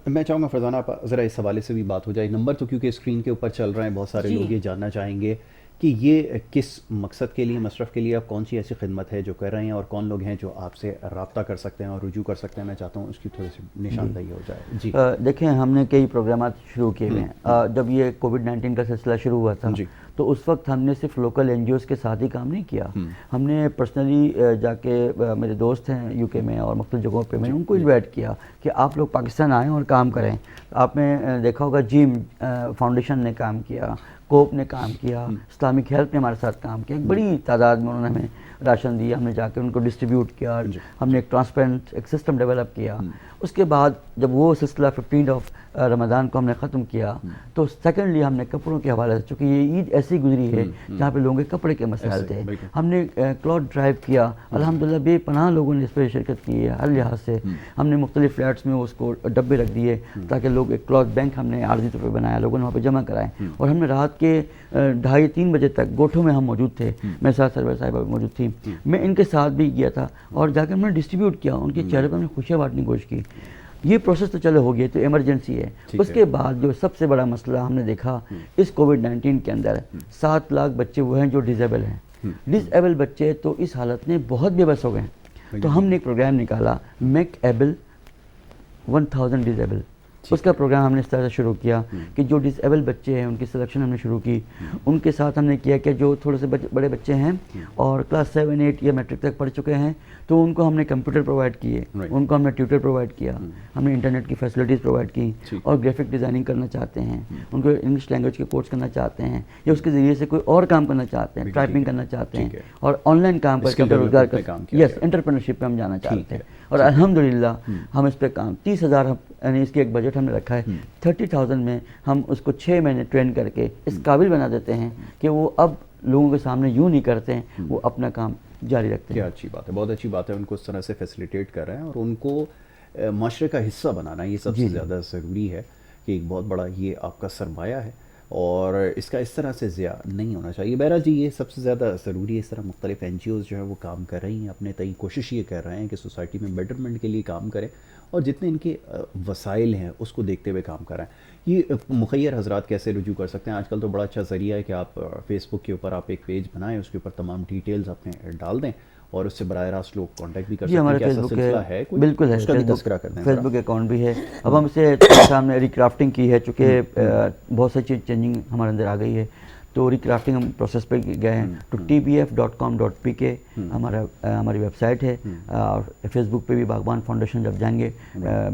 میں چاہوں گا فرزانہ آپ ذرا اس حوالے سے بھی بات ہو جائے. نمبر تو کیونکہ اسکرین کے اوپر چل رہے ہیں, بہت سارے لوگ یہ جاننا چاہیں گے کہ یہ کس مقصد کے لیے, مصرف کے لیے آپ کون سی ایسی خدمت ہے جو کر رہے ہیں, اور کون لوگ ہیں جو آپ سے رابطہ کر سکتے ہیں اور رجوع کر سکتے ہیں. میں چاہتا ہوں اس کی تھوڑی سی نشاندہی ہو جائے. جی دیکھیں, ہم نے کئی پروگرامات شروع کیے ہوئے ہیں. جب یہ کووڈ-19 کا سلسلہ شروع ہوا تھا تو اس وقت ہم نے صرف لوکل این جی اوز کے ساتھ ہی کام نہیں کیا, ہم نے پرسنلی جا کے میرے دوست ہیں یو کے میں اور مختلف جگہوں پہ, میں نے ان کو انوائٹ کیا کہ آپ لوگ پاکستان آئیں اور کام کریں. آپ نے دیکھا ہوگا جیم فاؤنڈیشن نے کام کیا, کوپ نے کام کیا, اسلامک ہیلتھ نے ہمارے ساتھ کام کیا, ایک بڑی تعداد میں انہوں نے ہمیں راشن دیا, ہم نے جا کے ان کو ڈسٹریبیوٹ کیا, ہم نے ایک ٹرانسپیرنٹ ایک سسٹم ڈیولپ کیا. اس کے بعد جب وہ سلسلہ 15 رمضان کو ہم نے ختم کیا تو سیکنڈلی ہم نے کپڑوں کے حوالے سے, چونکہ یہ عید ایسی گزری ہے جہاں پہ لوگوں کے کپڑے کے مسائل تھے, ہم نے کلاتھ ڈرائیو کیا. الحمدللہ بے پناہ لوگوں نے اس پہ شرکت کی ہے ہر لحاظ سے. ہم نے مختلف فلیٹس میں اس کو ڈبے رکھ دیے تاکہ لوگ, ایک کلاتھ بینک ہم نے عارضی طور پہ بنایا, لوگوں نے وہاں پہ جمع کرائے, اور ہم نے رات کے 2:30-3 بجے تک گوٹھوں میں ہم موجود تھے. میرے ساتھ سرور صاحبہ بھی موجود تھی, میں ان کے ساتھ بھی گیا تھا, اور جا کے ہم نے ڈسٹریبیوٹ کیا, ان کے چہرے پر ہم نے خوشیاں بانٹنے کی کوشش کی. یہ پروسیس تو چلو ہو گیا, تو ایمرجنسی ہے. اس کے بعد جو سب سے بڑا مسئلہ ہم نے دیکھا اس کووڈ-19 کے اندر, 7 لاکھ بچے وہ ہیں جو ڈیزیبل ہیں. ڈیزیبل بچے تو اس حالت میں بہت بے بس ہو گئے ہیں. تو ہم نے ایک پروگرام نکالا, میک ایبل 1000 ڈیزیبل. اس کا پروگرام ہم نے اس طرح سے شروع کیا کہ جو ڈس ایبل بچے ہیں ان کی سلیکشن ہم نے شروع کی. ان کے ساتھ ہم نے کیا کہ جو تھوڑے سے بڑے بچے ہیں اور کلاس 7-8 یا میٹرک تک پڑھ چکے ہیں تو ان کو ہم نے کمپیوٹر پرووائڈ کیے, ان کو ہم نے ٹیوٹر پرووائڈ کیا, ہم نے انٹرنیٹ کی فیسلٹیز پرووائڈ کی, اور گرافک ڈیزائننگ کرنا چاہتے ہیں, ان کو انگلش لینگویج کے کورس کرنا چاہتے ہیں, یا اس کے ذریعے سے کوئی اور کام کرنا چاہتے ہیں, ٹائپنگ کرنا چاہتے ہیں, اور آن لائن کام کر کے روزگار کر, یس انٹرپرینرشپ پہ ہم جانا چاہتے ہیں. اور الحمدللہ ہم اس پہ کام 30,000 یعنی اس کی ایک بجٹ ہم نے رکھا ہے, 30,000 میں ہم اس کو 6 مہینے ٹرین کر کے اس قابل بنا دیتے ہیں کہ وہ اب لوگوں کے سامنے یوں نہیں کرتے ہیں, وہ اپنا کام جاری رکھتے ہیں. کیا اچھی بات ہے, بہت اچھی بات ہے. ان کو اس طرح سے فیسیلیٹیٹ کر رہے ہیں اور ان کو معاشرے کا حصہ بنانا یہ سب سے زیادہ ضروری ہے, کہ ایک بہت بڑا یہ آپ کا سرمایہ ہے اور اس کا اس طرح سے ضیاع نہیں ہونا چاہیے. بہرحال جی یہ سب سے زیادہ ضروری ہے. اس طرح مختلف این جی اوز جو ہیں وہ کام کر رہی ہیں, اپنے تئیں کوشش یہ کر رہے ہیں کہ سوسائٹی میں بیٹرمنٹ کے لیے کام کریں, اور جتنے ان کے وسائل ہیں اس کو دیکھتے ہوئے کام کر رہے ہیں. یہ مخیر حضرات کیسے رجوع کر سکتے ہیں؟ آج کل تو بڑا اچھا ذریعہ ہے کہ آپ فیس بک کے اوپر آپ ایک پیج بنائیں, اس کے اوپر تمام ڈیٹیلز اپنے ڈال دیں اور اس سے براہ راست لوگ کانٹیکٹ بھی کر سکتے ہیں. ہمارا فیس بک ہے, بالکل ہے, فیس بک اکاؤنٹ بھی ہے. اب ہم اسے سامنے ریکرافٹنگ کی ہے, چونکہ بہت سی چیز چینجنگ ہمارے اندر آ گئی ہے, تو ریکرافٹنگ ہم پروسیس پہ گئے ہیں. تو tbf.com.pk ہماری ویب سائٹ ہے, اور فیس بک پہ بھی باغبان فاؤنڈیشن جب جائیں گے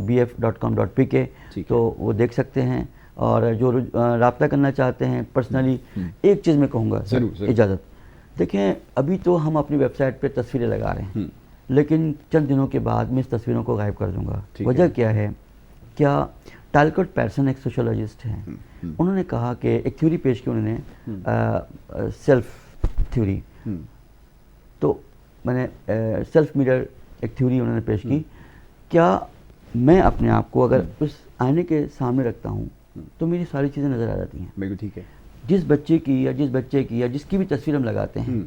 bf.com.pk تو وہ دیکھ سکتے ہیں. اور جو رابطہ کرنا چاہتے ہیں پرسنلی, ایک چیز میں کہوں گا اجازت, دیکھیں ابھی تو ہم اپنی ویب سائٹ پہ تصویریں لگا رہے ہیں, لیکن چند دنوں کے بعد میں اس تصویروں کو غائب کر دوں گا. وجہ کیا ہے؟ کیا ٹالکوٹ پیرسن ایک سوشولوجسٹ ہیں, انہوں نے کہا کہ ایک تھیوری پیش کی انہوں نے, سیلف تھیوری. تو میں نے سیلف میرر ایک تھیوری انہوں نے پیش کی. کیا میں اپنے آپ کو اگر اس آئینے کے سامنے رکھتا ہوں تو میری ساری چیزیں نظر آ جاتی ہیں؟ بالکل ٹھیک ہے. جس بچے کی یا جس بچے کی یا جس کی بھی تصویر ہم لگاتے ہیں,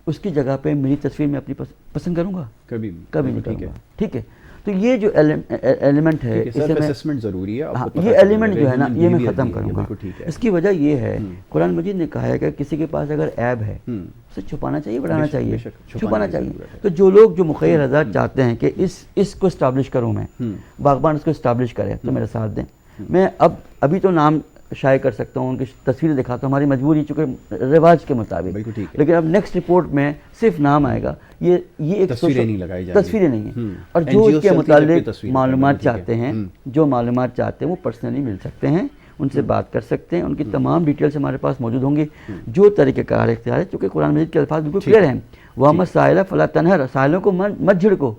اس کی جگہ پہ میری تصویر میں اپنی پسند کروں گا؟ کبھی نہیں کروں گا. ٹھیک ہے، تو یہ جو ایلیمنٹ ہے سیلف اسسمنٹ ضروری ہے، یہ ایلیمنٹ جو ہے نا یہ میں ختم کروں گا. اس کی وجہ یہ ہے قرآن مجید نے کہا ہے کہ کسی کے پاس اگر عیب ہے اسے چھپانا چاہیے، بڑھانا چاہیے، چھپانا چاہیے. تو جو لوگ جو مخیر حضرات چاہتے ہیں کہ اس کو اسٹیبلش کروں میں، باغبان اس کو اسٹیبلش کرے، تو میرے ساتھ دیں. میں ابھی تو نام شائع کر سکتا ہوں، ان کی تصویریں دکھاتا ہوں، ہماری مجبوری چونکہ رواج کے مطابق. لیکن اب نیکسٹ رپورٹ میں صرف نام آئے گا. یہ ایک تصویریں نہیں ہیں. اور جو اس کے متعلق معلومات چاہتے ہیں، جو معلومات چاہتے ہیں وہ پرسنلی مل سکتے ہیں، ان سے بات کر سکتے ہیں. ان کی تمام ڈیٹیلز ہمارے پاس موجود ہوں گی. جو طریقہ کار اختیار ہے، چونکہ قرآن مجید کے الفاظ بالکل کلیئر ہیں، وَأَمَّا السَّائِلَ فَلَا تَنْهَرْ، سائلوں کو مت جھڑکو،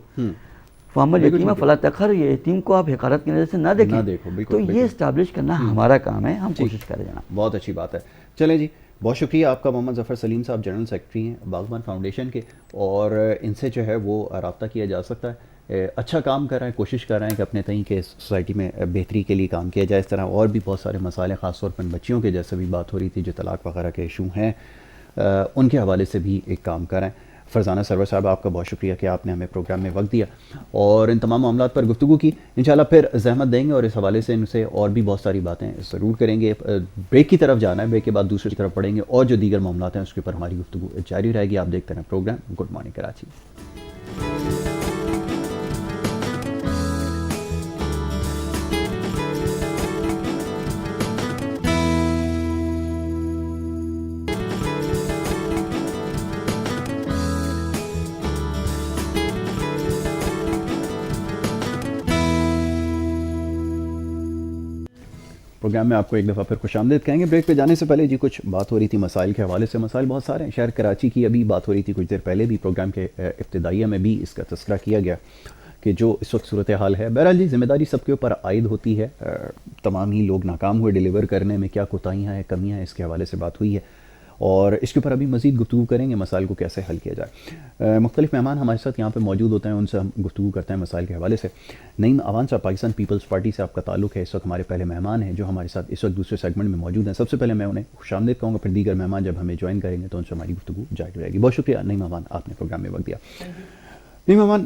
فَأَمَّا الْيَتِيمَ فَلَا تَقْهَرْ، یہ یتیم کو آپ حقارت کی نظر سے نہ دیکھیں. تو یہ اسٹیبلش کرنا ہمارا کام ہے، ہم کوشش کریں جناب. بہت اچھی بات ہے. چلیں جی، بہت شکریہ آپ کا. محمد ظفر سلیم صاحب جنرل سیکرٹری ہیں باغبان فاؤنڈیشن کے، اور ان سے جو ہے وہ رابطہ کیا جا سکتا ہے. اچھا کام کر رہے ہیں، کوشش کر رہے ہیں کہ اپنے تئیں کے سوسائٹی میں بہتری کے لیے کام کیا جائے. اس طرح اور بھی بہت سارے مسائل ہیں، خاص طور پر بچیوں کے، جیسے بھی بات ہو رہی تھی، جو طلاق وغیرہ کے ایشو ہیں، ان کے حوالے سے بھی ایک کام کریں. فرزانہ سرور صاحب، آپ کا بہت شکریہ کہ آپ نے ہمیں پروگرام میں وقت دیا اور ان تمام معاملات پر گفتگو کی. انشاءاللہ پھر زحمت دیں گے اور اس حوالے سے ان سے اور بھی بہت ساری باتیں ضرور کریں گے. بریک کی طرف جانا ہے، بریک کے بعد دوسری طرف پڑھیں گے اور جو دیگر معاملات ہیں اس کے اوپر ہماری گفتگو جاری رہے گی. آپ دیکھتے ہیں program good morning Karachi. Program میں آپ کو ایک دفعہ پھر خوش آمدید کہیں گے. بریک پہ جانے سے پہلے جی کچھ بات ہو رہی تھی مسائل کے حوالے سے. مسائل بہت سارے ہیں. شہر کراچی کی ابھی بات ہو رہی تھی کچھ دیر پہلے بھی، پروگرام کے ابتدائیہ میں بھی اس کا تذکرہ کیا گیا کہ جو اس وقت صورتحال ہے. بہرحال جی ذمہ داری سب کے اوپر عائد ہوتی ہے. تمام ہی لوگ ناکام ہوئے ڈیلیور کرنے میں. کیا کوتاہیاں ہیں، کمیاں ہیں، اس کے حوالے سے بات ہوئی ہے اور اس کے اوپر ابھی مزید گفتگو کریں گے، مسائل کو کیسے حل کیا جائے. مختلف مہمان ہمارے ساتھ یہاں پہ موجود ہوتے ہیں، ان سے ہم گفتگو کرتے ہیں مسائل کے حوالے سے. نعیم اوان صاحب، پاکستان پیپلز پارٹی سے آپ کا تعلق ہے، اس وقت ہمارے پہلے مہمان ہیں جو ہمارے ساتھ اس وقت دوسرے سیگمنٹ میں موجود ہیں. سب سے پہلے میں انہیں خوش آمدید کہوں گا، پھر دیگر مہمان جب ہمیں جوائن کریں گے تو ان سے ہماری گفتگو جاری رہے گی. بہت شکریہ نعیم اوان، آپ نے پروگرام میں وقت دیا. نعیم اوان،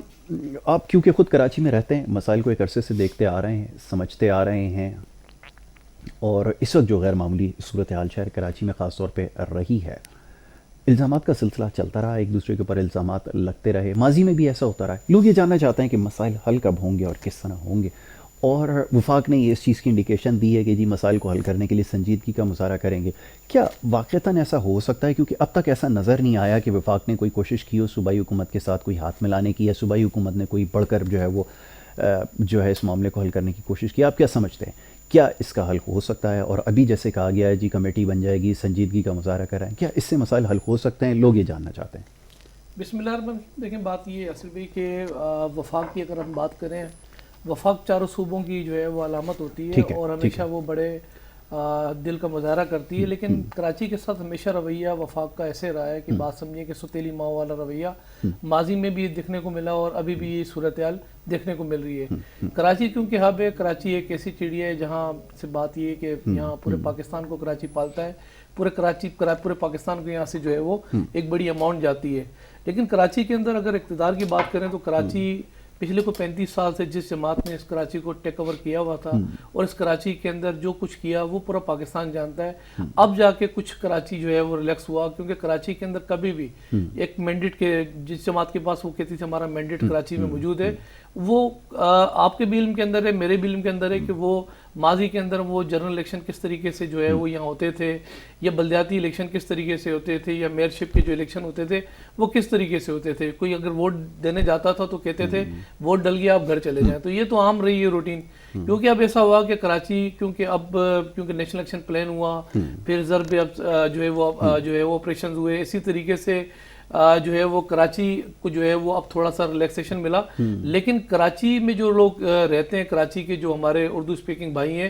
آپ کیونکہ خود کراچی میں رہتے ہیں، مسائل کو ایک عرصے سے دیکھتے آ رہے ہیں، سمجھتے آ رہے ہیں، اور اس وقت جو غیر معمولی صورتحال شہر کراچی میں خاص طور پہ رہی ہے، الزامات کا سلسلہ چلتا رہا، ایک دوسرے کے اوپر الزامات لگتے رہے، ماضی میں بھی ایسا ہوتا رہا. لوگ یہ جاننا چاہتے ہیں کہ مسائل حل کب ہوں گے اور کس طرح ہوں گے، اور وفاق نے اس چیز کی انڈیکیشن دی ہے کہ جی مسائل کو حل کرنے کے لیے سنجیدگی کا مظاہرہ کریں گے. کیا واقعتاً ایسا ہو سکتا ہے؟ کیونکہ اب تک ایسا نظر نہیں آیا کہ وفاق نے کوئی کوشش کی ہو صوبائی حکومت کے ساتھ کوئی ہاتھ ملانے کی، یا صوبائی حکومت نے کوئی بڑھ کر جو ہے وہ جو ہے اس معاملے کو حل کرنے کی کوشش کی. آپ کیا سمجھتے ہیں، کیا اس کا حل ہو سکتا ہے؟ اور ابھی جیسے کہا گیا ہے جی کمیٹی بن جائے گی، سنجیدگی کا مظاہرہ کریں، کیا اس سے مسائل حل ہو سکتے ہیں؟ لوگ یہ جاننا چاہتے ہیں. بسم اللہ الرحمن الرحیم. دیکھیں بات یہ اصل بھی کہ وفاق کی اگر ہم بات کریں، وفاق چاروں صوبوں کی جو ہے وہ علامت ہوتی ہے اور ہمیشہ وہ بڑے دل کا مظاہرہ کرتی ہے. لیکن کراچی کے ساتھ ہمیشہ رویہ وفاق کا ایسے رہا ہے کہ بات سمجھیں کہ ستیلی ماؤ والا رویہ ماضی میں بھی دیکھنے کو ملا اور ابھی بھی یہ صورتحال دیکھنے کو مل رہی ہے. کراچی کیونکہ ہب ہے، کراچی ایک ایسی چڑیا ہے جہاں سے بات یہ ہے کہ یہاں پورے پاکستان کو کراچی پالتا ہے. پورے پاکستان کو یہاں سے جو ہے وہ ایک بڑی اماؤنٹ جاتی ہے. لیکن کراچی کے اندر اگر اقتدار کی بات کریں تو کراچی پچھلے کو 35 سال سے جس جماعت نے اس کراچی کو ٹیک اوور کیا ہوا تھا اور اس کراچی کے اندر جو کچھ کیا وہ پورا پاکستان جانتا ہے. اب جا کے کچھ کراچی جو ہے وہ ریلیکس ہوا، کیونکہ کراچی کے اندر کبھی بھی ایک مینڈیٹ کے جس جماعت کے پاس وہ کہتی تھی ہمارا مینڈیٹ کراچی میں موجود ہے، وہ آپ کے بھی علم کے اندر ہے، میرے بھی علم کے اندر ہے کہ وہ ماضی کے اندر وہ جنرل الیکشن کس طریقے سے جو ہے وہ یہاں ہوتے تھے، یا بلدیاتی الیکشن کس طریقے سے ہوتے تھے، یا میئرشپ کے جو الیکشن ہوتے تھے وہ کس طریقے سے ہوتے تھے. کوئی اگر ووٹ دینے جاتا تھا تو کہتے تھے ووٹ ڈل گیا آپ گھر چلے جائیں. تو یہ تو عام رہی ہے روٹین. کیونکہ اب ایسا ہوا کہ کراچی کیونکہ نیشنل الیکشن پلان ہوا، پھر ضرب جو ہے وہ آپریشنز ہوئے، اسی طریقے سے جو ہے وہ کراچی کو جو ہے وہ اب تھوڑا سا ریلیکسیشن ملا. لیکن کراچی میں جو لوگ رہتے ہیں، کراچی کے جو ہمارے اردو اسپیکنگ بھائی ہیں،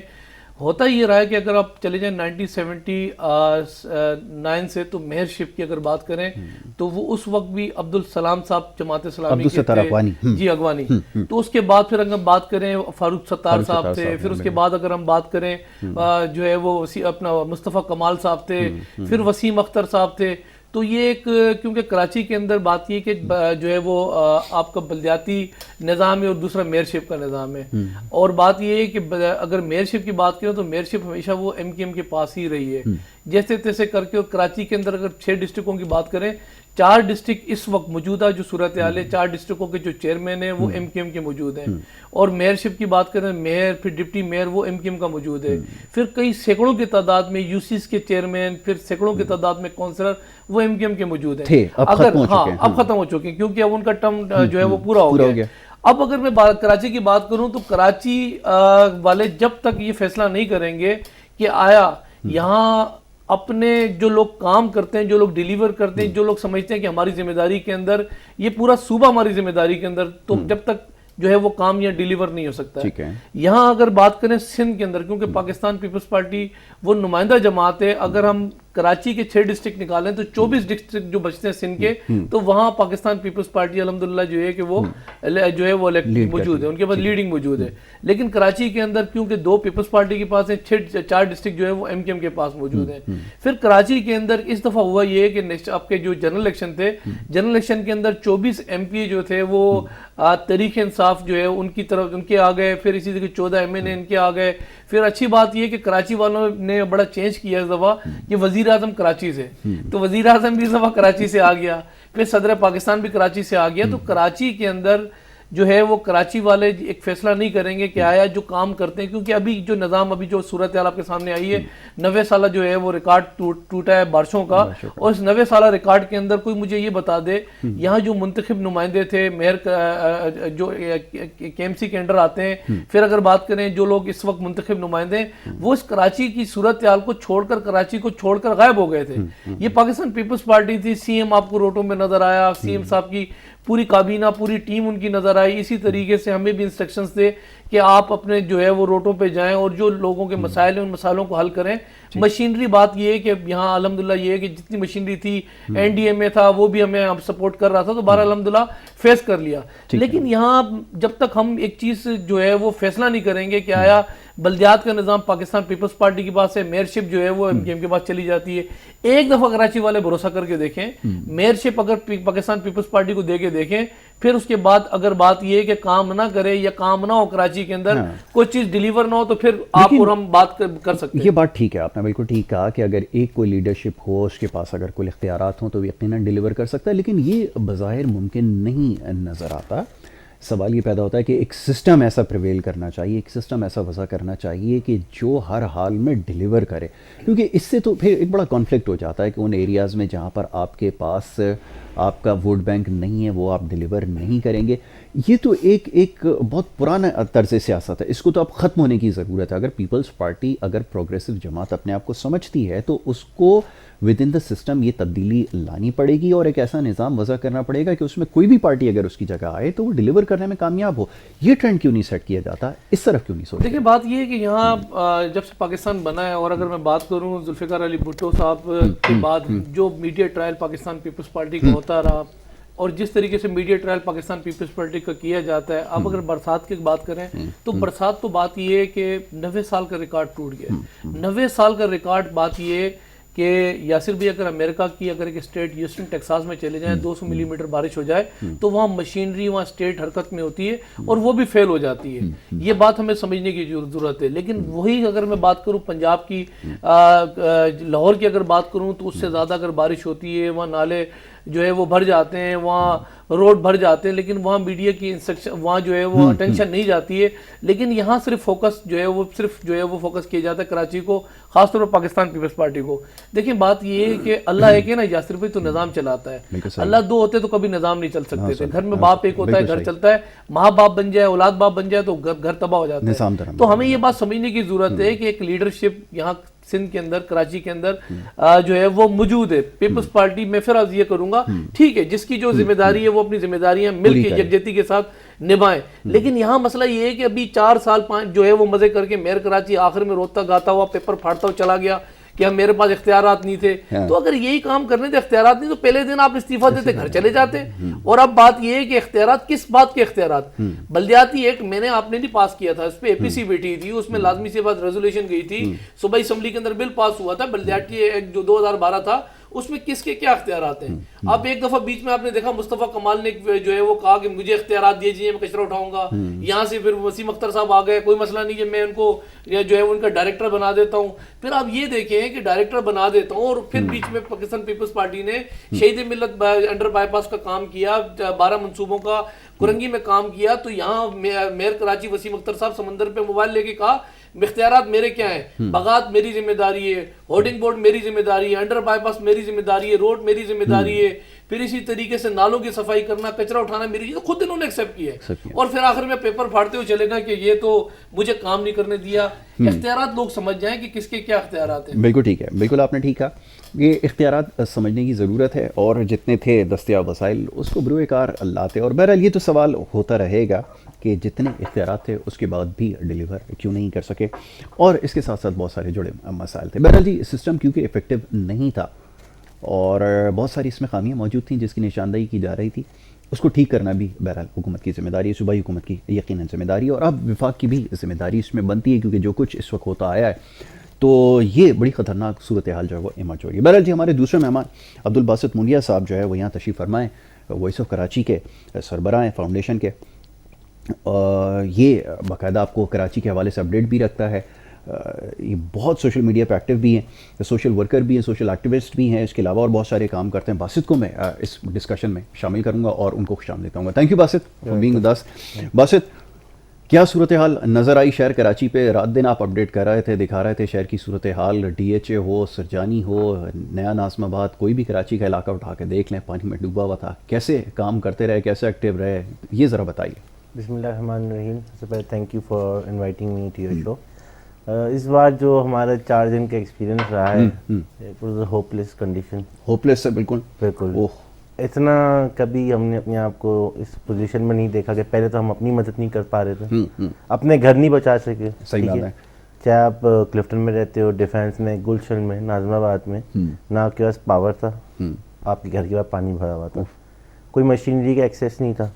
ہوتا یہ رہا ہے کہ اگر آپ چلے جائیں 1979 سے تو میئر شپ کی اگر بات کریں تو وہ اس وقت بھی عبدالسلام صاحب جماعت اسلامی کے تھے، جی اغوانی. تو اس کے بعد پھر اگر ہم بات کریں فاروق ستار صاحب تھے، پھر اس کے بعد اگر ہم بات کریں جو ہے وہ اپنا مصطفیٰ کمال صاحب تھے، پھر وسیم اختر صاحب تھے. تو یہ ایک کیونکہ کراچی کے اندر بات یہ کہ جو ہے وہ آپ کا بلدیاتی نظام ہے اور دوسرا میئرشپ کا نظام ہے. اور بات یہ ہے کہ اگر میئرشپ کی بات کریں تو میئرشپ ہمیشہ وہ ایم کیو ایم کے پاس ہی رہی ہے. جیسے تیسے کر کے کراچی کے اندر اگر 6 ڈسٹرکوں کی بات کریں 4 ڈسٹرکٹ اس وقت موجودہ جو صورتحال ہے 4 ڈسٹرکوں کے جو چیئرمین ہیں وہ ایم کیو ایم کے موجود ہیں. اور میئرشپ کی بات کریں میئر پھر ڈپٹی میئر وہ ایم کیو ایم کا موجود ہے. پھر کئی سینکڑوں کی تعداد میں یو سیز کے چیئرمین پھر سینکڑوں کی تعداد میں کونسلر وہ ایم کیو ایم کے موجود ہیں. اگر اب ختم ہو چکے ہیں کیونکہ اب ان کا ٹرم جو ہے وہ پورا ہو گیا. اب اگر میں کراچی کی بات کروں تو کراچی والے جب تک یہ فیصلہ نہیں کریں گے کہ آیا یہاں اپنے جو لوگ کام کرتے ہیں جو لوگ ڈیلیور کرتے ہیں جو لوگ سمجھتے ہیں کہ ہماری ذمہ داری کے اندر یہ پورا صوبہ ہماری ذمہ داری کے اندر تو جب تک جو ہے وہ کام یہاں ڈیلیور نہیں ہو سکتا ہے. یہاں اگر بات کریں سندھ کے اندر کیونکہ پاکستان پیپلز پارٹی وہ نمائندہ جماعت ہے. اگر ہم کراچی کے 6 ڈسٹرکٹ نکالیں تو 24 ڈسٹرکٹ جو بچتے ہیں سندھ کے تو وہاں پاکستان پیپلز پارٹی الحمدللہ جو ہے کہ وہ جو ہے وہ موجود ہے ان کے پاس لیڈنگ موجود ہے. لیکن کراچی کے اندر کیونکہ 2 پیپلز پارٹی کے پاس ہیں 4 ڈسٹرکٹ جو ہے وہ ایم کیو ایم کے پاس موجود ہیں. پھر کراچی کے اندر اس دفعہ ہوا یہ کہ آپ کے جو جنرل الیکشن تھے جنرل الیکشن کے اندر 24 ایم پی جو تھے وہ تحریک انصاف جو ہے ان کی طرف ان کے آ گئے. پھر اسی طرح 14 ایم این اے ان کے آ گئے. پھر اچھی بات یہ کہ کراچی والوں نے بڑا چینج کیا اس دفعہ کہ وزیر اعظم کراچی سے تو وزیر اعظم بھی اس دفعہ کراچی سے آ گیا. پھر صدر پاکستان بھی کراچی سے آ گیا. تو کراچی کے اندر جو ہے وہ کراچی والے ایک فیصلہ نہیں کریں گے کہ آیا جو کام کرتے ہیں کیونکہ ابھی جو نظام ابھی جو صورتحال آپ کے سامنے آئی ہے 90 سالہ جو ہے وہ ریکارڈ ٹوٹا ہے بارشوں کا. اور اس 90 سالہ ریکارڈ کے اندر کوئی مجھے یہ بتا دے یہاں جو منتخب نمائندے تھے میئر جو کے ایم سی کے انڈر آتے ہیں پھر اگر بات کریں جو لوگ اس وقت منتخب نمائندے ہیں وہ اس کراچی کی صورتحال کو چھوڑ کر کراچی کو چھوڑ کر غائب ہو گئے تھے. یہ پاکستان پیپلز پارٹی تھی. سی ایم آپ کو روڈوں میں نظر آیا. سی ایم صاحب کی پوری کابینہ پوری ٹیم ان کی نظر آئی. اسی طریقے سے ہمیں بھی انسٹرکشنز تھے کہ آپ اپنے جو ہے وہ روٹوں پہ جائیں اور جو لوگوں کے مسائل ہیں ان مسائلوں کو حل کریں. مشینری بات یہ ہے کہ یہاں الحمدللہ یہ ہے کہ جتنی مشینری تھی این ڈی اے میں تھا وہ بھی ہمیں سپورٹ کر رہا تھا تو بہرحال الحمدللہ فیس کر لیا. لیکن یہاں جب تک ہم ایک چیز جو ہے وہ فیصلہ نہیں کریں گے کہ آیا بلدیات کا نظام پاکستان پیپلز پارٹی کے پاس ہے میئرشپ جو ہے وہ ایم کیو ایم کے پاس چلی جاتی ہے. ایک دفعہ کراچی والے بھروسہ کر کے دیکھیں میئرشپ اگر پاکستان پیپلز پارٹی کو دے کے دیکھیں پھر اس کے بعد اگر بات یہ ہے کہ کام نہ کرے یا کام نہ ہو کراچی کے اندر کوئی چیز ڈیلیور نہ ہو تو پھر آپ اور ہم بات کر سکتے ہیں. یہ بات ٹھیک ہے آپ نے بالکل ٹھیک کہا کہ اگر ایک کوئی لیڈرشپ ہو اس کے پاس اگر کوئی اختیارات ہوں تو یقیناً ڈیلیور کر سکتا ہے. لیکن یہ بظاہر ممکن نہیں نظر آتا. سوال یہ پیدا ہوتا ہے کہ ایک سسٹم ایسا پریویل کرنا چاہیے ایک سسٹم ایسا وضع کرنا چاہیے کہ جو ہر حال میں ڈیلیور کرے. کیونکہ اس سے تو پھر ایک بڑا کانفلکٹ ہو جاتا ہے کہ ان ایریاز میں جہاں پر آپ کے پاس آپ کا ووٹ بینک نہیں ہے وہ آپ ڈیلیور نہیں کریں گے. یہ تو ایک بہت پرانا طرز سیاست ہے. اس کو تو اب ختم ہونے کی ضرورت ہے. اگر پیپلز پارٹی اگر پروگریسو جماعت اپنے آپ کو سمجھتی ہے تو اس کو ود ان دا سسٹم یہ تبدیلی لانی پڑے گی اور ایک ایسا نظام وضع کرنا پڑے گا کہ اس میں کوئی بھی پارٹی اگر اس کی جگہ آئے تو وہ ڈیلیور کرنے میں کامیاب ہو. یہ ٹرینڈ کیوں نہیں سیٹ کیا جاتا؟ اس طرف کیوں نہیں سوچا؟ دیکھیں بات یہ ہے کہ یہاں جب سے پاکستان بنا ہے اور اگر میں بات کروں ذوالفقار علی بھٹو صاحب کے بعد جو میڈیا ٹرائل پاکستان پیپلز پارٹی کا ہوتا رہا اور جس طریقے سے میڈیا ٹرائل پاکستان پیپلز پارٹی کا کیا جاتا ہے. اب اگر برسات کی بات کریں تو برسات تو بات یہ ہے کہ 90 سال کا ریکارڈ ٹوٹ گیا. 90 سال کا ریکارڈ بات یہ کہ یاسر بھی اگر امریکہ کی اگر ایک اسٹیٹ ہیوسٹن ٹیکساس میں چلے جائیں 200 ملی میٹر بارش ہو جائے تو وہاں مشینری وہاں اسٹیٹ حرکت میں ہوتی ہے اور وہ بھی فیل ہو جاتی ہے. یہ بات ہمیں سمجھنے کی ضرورت ہے. لیکن وہی اگر میں بات کروں پنجاب کی لاہور کی اگر بات کروں تو اس سے زیادہ اگر بارش ہوتی ہے وہاں نالے جو ہے وہ بھر جاتے ہیں وہاں روڈ بھر جاتے ہیں لیکن وہاں میڈیا کی انسٹرکشن وہاں جو ہے وہ اٹینشن نہیں جاتی ہے. لیکن یہاں صرف فوکس جو ہے وہ فوکس کیا جاتا ہے کراچی کو خاص طور پر پاکستان پیپلز پارٹی کو. دیکھیں بات یہ ہے کہ اللہ ایک ہے نا یاسر بھائی تو نظام چلاتا ہے. اللہ دو ہوتے تو کبھی نظام نہیں چل سکتے تھے. گھر میں باپ ایک ہوتا ہے گھر چلتا ہے. ماں باپ بن جائے اولاد باپ بن جائے تو گھر تباہ ہو جاتا ہے. تو ہمیں یہ بات سمجھنے کی ضرورت ہے کہ ایک لیڈرشپ یہاں سندھ کے اندر کراچی کے اندر جو ہے وہ موجود ہے. پیپلز پارٹی میں پھر عرض یہ کروں گا ٹھیک ہے جس کی جو ذمہ داری ہے وہ اپنی ذمہ داریاں مل کے یکجہتی کے ساتھ نبھائیں. لیکن یہاں مسئلہ یہ ہے کہ ابھی 4 سال 5 جو ہے وہ مزے کر کے میئر کراچی آخر میں روتا گاتا ہوا پیپر پھاڑتا ہوا چلا گیا کہ ہم میرے پاس اختیارات نہیں تھے. تو اگر یہی کام کرنے تھے اختیارات نہیں تو پہلے دن آپ استعفیٰ دیتے گھر چلے جاتے. اور اب بات یہ ہے کہ اختیارات کس بات کے اختیارات؟ بلدیاتی ایکٹ میں نے آپ نے نہیں پاس کیا تھا اس پہ اے پی سی بیٹھی تھی اس میں لازمی سے بات ریزولوشن گئی تھی صوبائی اسمبلی کے اندر بل پاس ہوا تھا. بلدیاتی ایکٹ جو 2012 تھا اس میں کس کے کیا اختیارات ہیں. اب ایک دفعہ بیچ میں آپ نے دیکھا مصطفیٰ کمال نے جو ہے وہ کہا کہ مجھے اختیارات دیجیے, میں کچرا اٹھاؤں گا. یہاں سے پھر وسیم اختر صاحب آ گئے, کوئی مسئلہ نہیں کہ میں ان کو جو ہے ان کا ڈائریکٹر بنا دیتا ہوں. پھر آپ یہ دیکھیں کہ ڈائریکٹر بنا دیتا ہوں, اور پھر بیچ میں پاکستان پیپلز پارٹی نے شہید ملت انڈر بائی پاس کا کام کیا, 12 منصوبوں کا کرنگی میں کام کیا. تو یہاں میئر کراچی وسیم اختر صاحب سمندر پہ موبائل لے کے کہا اختیارات میرے کیا ہیں, بغات میری ذمہ داری ہے, ہورڈنگ بورڈ میری ذمہ داری ہے, انڈر بائی پاس میری ذمہ داری ہے, روڈ میری ذمہ داری ہے, پھر اسی طریقے سے نالوں کی صفائی کرنا, کچرا اٹھانا میری, خود انہوں نے ایکسیپٹ کیا ہے. اور پھر آخر میں پیپر پھاڑتے ہوئے چلے گئے کہ یہ تو مجھے کام نہیں کرنے دیا. اختیارات لوگ سمجھ جائیں کہ کس کے کیا اختیارات ہیں. بالکل ٹھیک ہے, بالکل آپ نے ٹھیک کہا, یہ اختیارات سمجھنے کی ضرورت ہے, اور جتنے تھے دستیاب وسائل اس کو بروئے کار لاتے. اور بہرحال یہ تو سوال ہوتا رہے گا کہ جتنے اختیارات تھے اس کے بعد بھی ڈیلیور کیوں نہیں کر سکے, اور اس کے ساتھ ساتھ بہت سارے جڑے مسائل تھے. بہرحال جی سسٹم کیونکہ افیکٹو نہیں تھا اور بہت ساری اس میں خامیاں موجود تھیں جس کی نشاندہی کی جا رہی تھی, اس کو ٹھیک کرنا بھی بہرحال حکومت کی ذمہ داری ہے, صوبائی حکومت کی یقیناً ذمہ داری ہے, اور اب وفاق کی بھی ذمہ داری اس میں بنتی ہے, کیونکہ جو کچھ اس وقت ہوتا آیا ہے تو یہ بڑی خطرناک صورتحال جو ہے وہ ایمرج ہو رہی ہے. بہرحال جی ہمارے دوسرے مہمان عبدالباسط مونیا صاحب جو ہے وہ یہاں تشریف فرمائیں, وائس آف کراچی کے سربراہ ہیں فاؤنڈیشن کے. یہ باقاعدہ آپ کو کراچی کے حوالے سے اپڈیٹ بھی رکھتا ہے, یہ بہت سوشل میڈیا پہ ایکٹیو بھی ہیں, سوشل ورکر بھی ہیں, سوشل ایکٹیوسٹ بھی ہیں, اس کے علاوہ اور بہت سارے کام کرتے ہیں. باسط کو میں اس ڈسکشن میں شامل کروں گا اور ان کو خوش آمدید کہوں گا. Thank you Basit for being with us. Basit, کیا صورتحال نظر آئی شہر کراچی پہ؟ رات دن آپ اپڈیٹ کر رہے تھے, دکھا رہے تھے شہر کی صورتحال, ڈی ایچ اے ہو, سرجانی ہو, نیا ناظم آباد, کوئی بھی کراچی کا علاقہ اٹھا کے دیکھ لیں پانی میں ڈوبا ہوا تھا. کیسے کام کرتے رہے, کیسے ایکٹیو رہے, یہ ذرا بتائیے. بسم اللہ الرحمن الرحیم. سب سے پہلے thank you for inviting me to your show. اس بار جو ہمارا 4 دن کا ایکسپیرینس رہا ہے, it was a hopeless condition. Hopeless ہے بالکل بالکل. اتنا کبھی ہم نے اپنے آپ کو اس پوزیشن میں نہیں دیکھا کہ پہلے تو ہم اپنی مدد نہیں کر پا رہے تھے, اپنے گھر نہیں بچا سکے. صحیح بات ہے. چاہے آپ کلفٹن میں رہتے ہو, ڈیفینس میں, گلشن میں, ناظم آباد میں, نہ آپ کے پاس پاور تھا, آپ کے گھر کے پاس پانی بھرا ہوا تھا, کوئی مشینری کا ایکسیس نہیں تھا.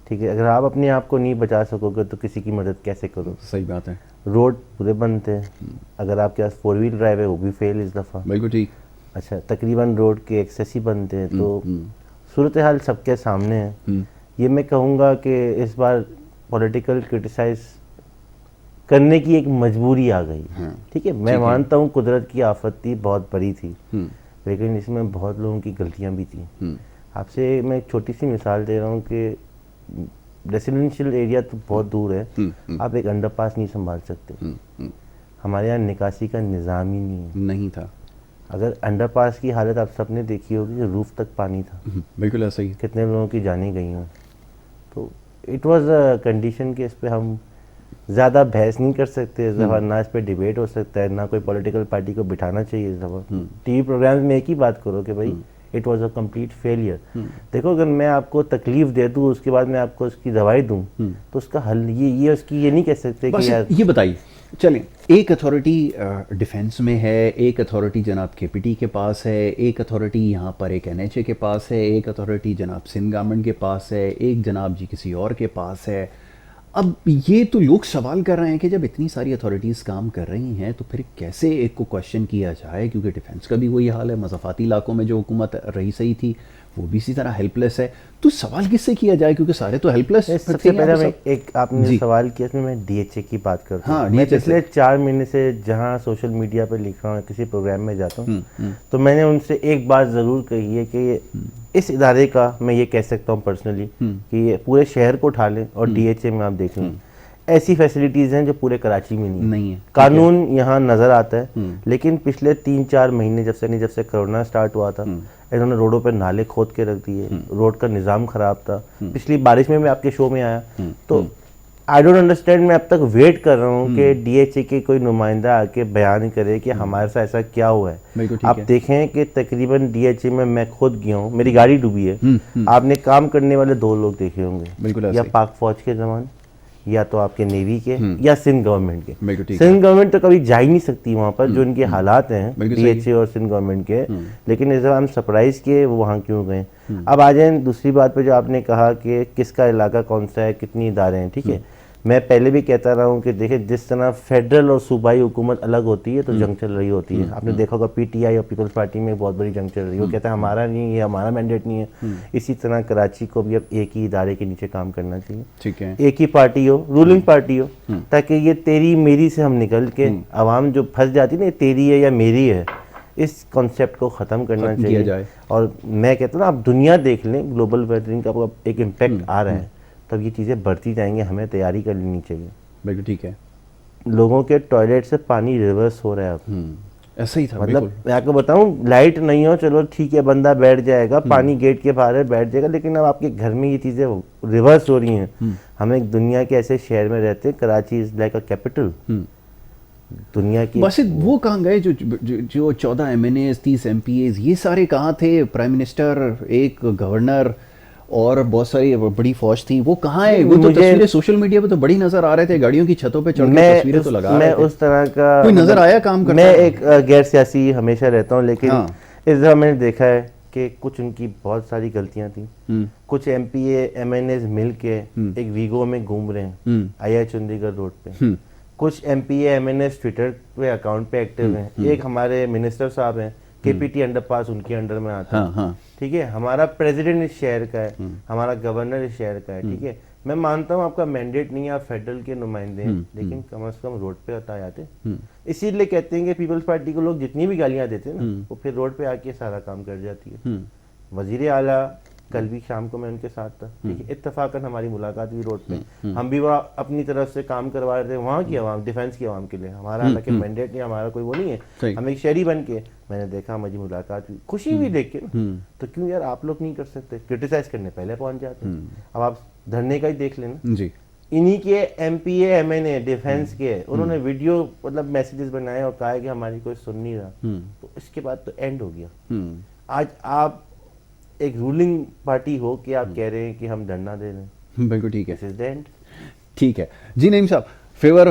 ٹھیک ہے, اگر آپ اپنے آپ کو نہیں بچا سکو گے تو کسی کی مدد کیسے کرو. صحیح بات ہے. روڈ پورے بند تھے, اگر آپ کے پاس 4 ویل ڈرائیو ہے وہ بھی فیل اس دفعہ. بالکل ٹھیک. اچھا, تقریباً روڈ کے ایکسیس ہی بند تھے. تو صورتحال سب کے سامنے ہے. یہ میں کہوں گا کہ اس بار پولیٹیکل کرٹیسائز کرنے کی ایک مجبوری آ گئی. ٹھیک ہے, میں مانتا ہوں قدرت کی آفت تھی, بہت بڑی تھی, لیکن اس میں بہت لوگوں کی غلطیاں بھی تھیں. آپ سے میں ایک چھوٹی سی مثال دے رہا ہوں کہ ریسیڈنشیل ایریا تو بہت دور ہے, آپ ایک انڈر پاس نہیں سنبھال سکتے. ہمارے یہاں نکاسی کا نظام ہی نہیں تھا. اگر انڈر پاس کی حالت آپ سب نے دیکھی ہوگی, روف تک پانی تھا. بالکل ایسا ہی. کتنے لوگوں کی جانیں گئی ہیں. تو اٹ واز اے کنڈیشن کہ اس پہ ہم زیادہ بحث نہیں کر سکتے اس دفعہ, نہ اس پہ ڈیبیٹ ہو سکتا ہے, نہ کوئی پولیٹیکل پارٹی کو بٹھانا چاہیے اس دفعہ. ٹی وی پروگرامز میں ایک ہی بات کرو کہ بھائی it was a complete failure. دیکھو, اگر میں آپ کو تکلیف دے دوں, اس کے بعد میں آپ کو اس کی دوائی دوں, تو اس کا حل یہ اس کی یہ نہیں کہہ سکتے کہ یار. یہ بتائیے, چلیں, ایک اتھارٹی ڈیفینس میں ہے, ایک اتھارٹی جناب کے پی ٹی کے پاس ہے, ایک اتھارٹی یہاں پر ایک این ایچ اے کے پاس ہے, ایک اتھارٹی جناب سندھ گورنمنٹ کے پاس ہے, ایک جناب جی کسی اور کے پاس ہے. اب یہ تو لوگ سوال کر رہے ہیں کہ جب اتنی ساری اتھارٹیز کام کر رہی ہیں تو پھر کیسے ایک کو کویشچن کیا جائے, کیونکہ ڈیفینس کا بھی وہی حال ہے, مضافاتی علاقوں میں جو حکومت رہی صحیح تھی وہ بھی اسی طرح ہیلپ لیس ہے. تو سوال کس سے کیا جائے, کیونکہ سارے تو ہیلپ لیس. سب سے پہلے میں ایک آپ نے سوال کیا, اس میں میں ڈی ایچ اے کی بات کرتا ہوں. میں پچھلے 4 مہینے سے جہاں سوشل میڈیا پہ لکھ رہا ہوں, کسی پروگرام میں جاتا ہوں, تو میں نے ان سے ایک بات ضرور کہی ہے کہ اس ادارے کا میں یہ کہہ سکتا ہوں پرسنلی کہ یہ پورے شہر کو اٹھا لیں, اور ڈی ایچ اے میں آپ دیکھ لیں ایسی فیسلٹیز ہیں جو پورے کراچی میں نہیں ہیں. قانون یہاں نظر آتا ہے, لیکن پچھلے 3-4 مہینے جب سے کرونا سٹارٹ ہوا تھا, انہوں نے روڈوں پہ نالے کھود کے رکھ دیے, روڈ کا نظام خراب تھا. پچھلی بارش میں آپ کے شو میں آیا, تو آئی ڈونٹ انڈرسٹینڈ. میں اب تک ویٹ کر رہا ہوں کہ ڈی ایچ اے کے کوئی نمائندہ آ کے بیان کرے کہ ہمارے ساتھ ایسا کیا ہوا ہے. آپ دیکھیں کہ تقریباً ڈی ایچ اے میں خود گیا ہوں, میری گاڑی ڈوبی ہے, آپ نے کام کرنے والے 2 لوگ دیکھے ہوں گے, یا پاک فوج کے زمان, یا تو آپ کے نیوی کے, یا سندھ گورنمنٹ کے. سندھ گورنمنٹ تو کبھی جا ہی نہیں سکتی وہاں پر, جو ان کے حالات ہیں ڈی ایچ اے اور سندھ گورنمنٹ کے. لیکن اس دفعہ ہم سرپرائز کیے وہ وہاں کیوں گئے. اب آ جائیں دوسری بات پہ جو آپ نے کہا کہ کس کا علاقہ کون سا ہے, کتنی ادارے ہیں. ٹھیک ہے, میں پہلے بھی کہتا رہا ہوں کہ دیکھیں جس طرح فیڈرل اور صوبائی حکومت الگ ہوتی ہے تو جنگ چل رہی ہوتی ہے. آپ نے دیکھا ہوگا پی ٹی آئی اور پیپلز پارٹی میں بہت بڑی جنگ چل رہی ہے. وہ کہتا ہے ہمارا نہیں ہے, ہمارا مینڈیٹ نہیں ہے. اسی طرح کراچی کو بھی اب ایک ہی ادارے کے نیچے کام کرنا چاہیے, ٹھیک ہے, ایک ہی پارٹی ہو, رولنگ پارٹی ہو, تاکہ یہ تیری میری سے ہم نکل کے عوام جو پھنس جاتی نا تیری ہے یا میری ہے, اس کانسیپٹ کو ختم کرنا چاہیے. اور میں کہتا ہوں نا آپ دنیا دیکھ لیں, گلوبل ویدرنگ کا ایک امپیکٹ آ رہا ہے, تب یہ چیزیں بڑھتی جائیں گی, ہمیں تیاری کر لینی چاہیے. بالکل ٹھیک ہے. لوگوں کے ٹوائلٹ سے پانی ریورس ہو رہا ہے اب, ایسا ہی تھا. مطلب میں آپ کو بتاؤں لائٹ نہیں ہو چلو ٹھیک ہے بندہ بیٹھ جائے گا, پانی گیٹ کے باہر بیٹھ جائے گا, لیکن اب آپ کے گھر میں یہ چیزیں ریورس ہو رہی ہیں. ہم ایک دنیا کے ایسے شہر میں رہتے ہیں, Karachi is like A capital دنیا کی. بس وہ کہاں گئے جو 14 MNAs 30 MPAs یہ سارے کہاں تھے؟ پرائم منسٹر, ایک گورنر اور بہت ساری بڑی فوج تھی, وہ کہاں ہے؟ وہ تو تصویریں سوشل میڈیا پہ تو بڑی نظر آ رہے تھے, گاڑیوں کی چھتوں پہ چڑھ کے تصویریں تو لگا رہے تھے. میں اس طرح کا کوئی نظر آیا کام کرتا؟ میں ایک غیر سیاسی ہمیشہ رہتا ہوں, لیکن اس دفعہ میں نے دیکھا ہے کہ کچھ ان کی بہت ساری غلطیاں تھیں. کچھ MPA MNAs مل کے ایک ویگو میں گھوم رہے ہیں II چندی گڑھ روڈ پہ. کچھ MPA MNAs ٹویٹر پہ اکاؤنٹ پہ ایکٹیو ہیں. ایک ہمارے منسٹر صاحب ہیں, KPT انڈر پاس ان کے انڈر میں آتا ہے, ٹھیک ہے. ہمارا پریزیڈنٹ اس شہر کا ہے, ہمارا گورنر اس شہر کا ہے, ٹھیک ہے. میں مانتا ہوں آپ کا مینڈیٹ نہیں ہے, آپ فیڈرل کے نمائندے ہیں, لیکن کم از کم روڈ پہ آتے. اسی لیے کہتے ہیں کہ پیپلز پارٹی کو لوگ جتنی بھی گالیاں دیتے ہیں نا, وہ پھر روڈ پہ آ کے سارا کام کر جاتی ہے. وزیر اعلیٰ کل بھی شام کو میں ان کے ساتھ تھا, ٹھیک ہے. اتفاقاً ہماری ملاقات ہوئی روڈ پہ, ہم بھی وہاں اپنی طرف سے کام کروا رہے تھے وہاں کی عوام, ڈیفینس کی عوام کے لیے. ہمارا حالانکہ مینڈیٹ نہیں, ہمارا کوئی وہ نہیں ہے, ہم ایک شہری بن کے. میں نے دیکھا ہماری ملاقات ہوئی, خوشی ہوئی دیکھ کے. تو کیوں یار آپ لوگ نہیں کر سکتے؟ کرٹیسائز کرنے پہلے پہنچ جاتے ہیں. اب آپ دھرنے کا ہی دیکھ لینا جی, انہی کے MPA MNA ڈیفینس کے, انہوں نے ویڈیو مطلب میسیجز بنائے اور کہا کہ ہماری کوئی سن نہیں رہا. تو اس کے بعد تو اینڈ ہو گیا. آج آپ ایک رولنگ پارٹی ہو کہ آپ کہہ رہے ہیں کہ ہم دھرنا دے رہے ہیں. بالکل ٹھیک ہے, ٹھیک ہے جی. نعیم صاحب فیور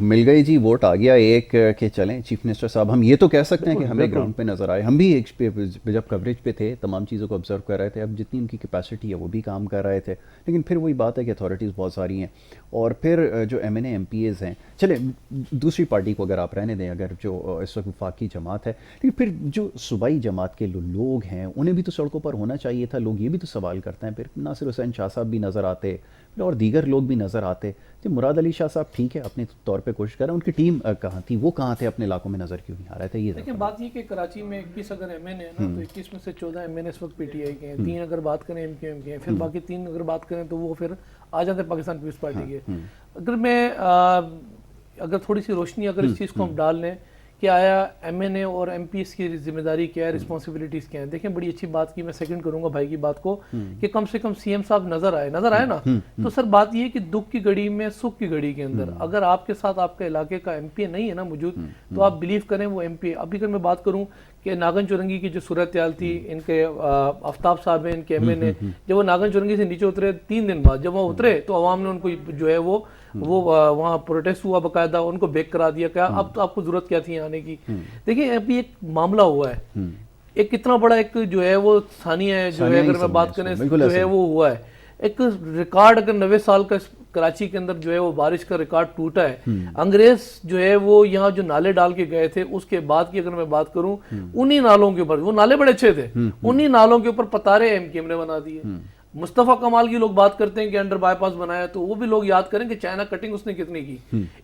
مل گئی جی, ووٹ آ گیا ایک کہ چلیں چیف منسٹر صاحب, ہم یہ تو کہہ سکتے ہیں کہ ہمیں گراؤنڈ پہ نظر آئے. ہم بھی ایک جب کوریج پہ تھے تمام چیزوں کو آبزرو کر رہے تھے. اب جتنی ان کی کیپیسٹی ہے وہ بھی کام کر رہے تھے, لیکن پھر وہی بات ہے کہ اتھارٹیز بہت ساری ہیں. اور پھر جو MNA MPAs ہیں, چلیں دوسری پارٹی کو اگر آپ رہنے دیں, اگر جو اس وقت وفاقی جماعت ہے, لیکن پھر جو صوبائی جماعت کے لوگ ہیں انہیں بھی تو سڑکوں پر ہونا چاہیے تھا. لوگ یہ بھی تو سوال کرتے ہیں. پھر ناصر حسین شاہ صاحب بھی نظر آتے اور دیگر لوگ بھی نظر آتے. جی مراد علی شاہ صاحب ٹھیک ہے اپنے طور پہ کوشش کر رہے ہیں, ان کی ٹیم کہاں تھی, وہ کہاں تھے, اپنے علاقوں میں نظر کیوں نہیں آ رہے تھے؟ یہ دیکھیں بات یہ کہ کراچی میں 21 اگر MNA ہے نا, تو 21 میں سے 14 MNA اس وقت PTI کے ہیں, 3 اگر بات کریں MQM کے ہیں, پھر باقی 3 اگر بات کریں تو وہ پھر آ جاتے ہیں پاکستان پیپلز پارٹی کے. اگر میں اگر تھوڑی سی روشنی اگر اس چیز کو ہم ڈال لیں کہ آیا MNA اور MPs کی ذمہ داری کیا ہے, رسپانسبلٹیز کیا ہیں. دیکھیں بڑی اچھی بات کی, میں سیکنڈ کروں گا بھائی کی بات کو, کہ کم سے کم CM صاحب نظر آئے نا. تو سر بات یہ ہے کہ دکھ کی گھڑی میں سکھ کی گھڑی کے اندر اگر آپ کے ساتھ آپ کے علاقے کا MPA نہیں ہے نا موجود, تو آپ بلیو کریں وہ MPA. ابھی اگر میں بات کروں کہ ناگن چورنگی کی جو صورتحال تھی, ان کے آفتاب صاحب ہیں ان کے MNA, جب وہ ناگن چورنگی سے نیچے اترے 3 دن بعد, جب وہ اترے تو عوام نے ان کو جو ہے وہ وہاں پروٹیسٹ ہوا باقاعدہ, ان کو بیک کرا دیا. کیا اب تو آپ کو ضرورت کیا تھی آنے کی؟ دیکھیں ابھی ایک معاملہ ہوا ہے, ایک کتنا بڑا ایک جو ہے وہ ثانیہ جو ہے, اگر میں بات کریں جو ہے وہ ہوا ہے ایک ریکارڈ. اگر 90 سال کا کراچی کے اندر جو ہے وہ بارش کا ریکارڈ ٹوٹا ہے. انگریز جو ہے وہ یہاں جو نالے ڈال کے گئے تھے, اس کے بعد کی اگر میں بات کروں, انہی نالوں کے اوپر, وہ نالے بڑے اچھے تھے, انہی نالوں کے اوپر پتارے MQM نے بنا دیے. مصطفیٰ کمال کی لوگ بات کرتے ہیں کہ انڈر بائی پاس بنایا, تو وہ بھی لوگ یاد کریں کہ چائنا کٹنگ اس نے کتنی کی.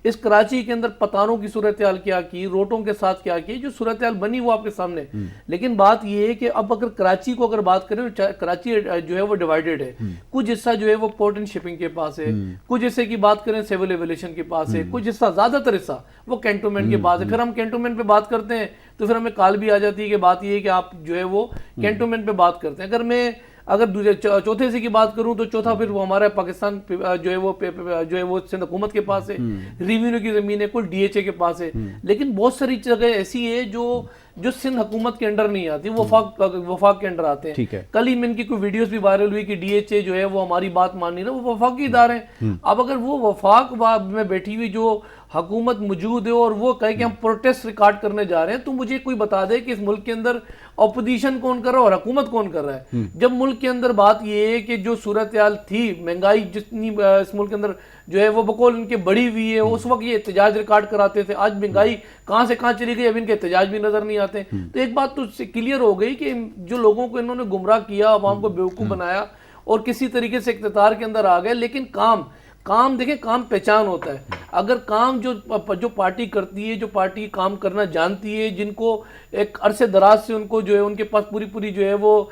اس کراچی کے اندر پتانوں کی صورتحال کیا کی, روٹوں کے ساتھ کیا کی, جو صورتحال بنی وہ آپ کے سامنے. لیکن بات یہ ہے کہ اب اگر کراچی کو اگر بات کریں, کراچی جو ہے وہ ڈیوائیڈڈ ہے. کچھ حصہ جو ہے وہ پورٹ اینڈ شپنگ کے پاس ہے, کچھ حصے کی بات کریں سیول ایویلیشن کے پاس ہے, کچھ حصہ زیادہ تر حصہ وہ کینٹونمنٹ کے پاس ہے. پھر ہم کینٹونمنٹ پہ بات کرتے ہیں تو پھر ہمیں کال بھی آ جاتی ہے کہ بات یہ ہے کہ آپ جو ہے وہ کینٹونمنٹ پہ بات کرتے ہیں. اگر چوتھے حصے کی بات کروں تو چوتھا پھر وہ ہمارا پاکستان جو ہے وہ سندھ حکومت کے پاس ہے, ریونیو کی زمین ہے کل DHA کے پاس ہے. لیکن بہت ساری جگہ ایسی ہے جو سندھ حکومت کے انڈر نہیں آتی, وفاق کے انڈر آتے ہیں. کل ہی میں ان کی کوئی ویڈیوز بھی وائرل ہوئی کہ DHA جو ہے وہ ہماری بات مان نہیں رہا, وہ وفاقی ادارے ہیں. اب اگر وہ وفاق میں بیٹھی ہوئی جو حکومت موجود ہے اور وہ کہے کہ ہم پروٹیسٹ ریکارڈ کرنے جا رہے ہیں، تو مجھے کوئی بتا دے کہ اس ملک کے اندر اپوزیشن کون کر رہا ہے اور حکومت کون کر رہا ہے. جب ملک کے اندر بات یہ ہے کہ جو صورتحال تھی، مہنگائی جتنی اس ملک کے اندر جو ہے وہ بقول ان کے بڑی ہوئی ہے، اس وقت یہ احتجاج ریکارڈ کراتے تھے. آج مہنگائی کہاں سے کہاں چلی گئی، اب ان کے احتجاج بھی نظر نہیں آتے. تو ایک بات تو کلیئر ہو گئی کہ جو لوگوں کو انہوں نے گمراہ کیا، عوام کو بیوقوف بنایا اور کسی طریقے سے اقتدار کے اندر آ گئے. لیکن کام دیکھیں، کام پہچان ہوتا ہے. اگر کام جو پارٹی کرتی ہے، جو پارٹی کام کرنا جانتی ہے، جن کو ایک عرصے دراز سے ان کو جو ہے ان کے پاس پوری جو ہے وہ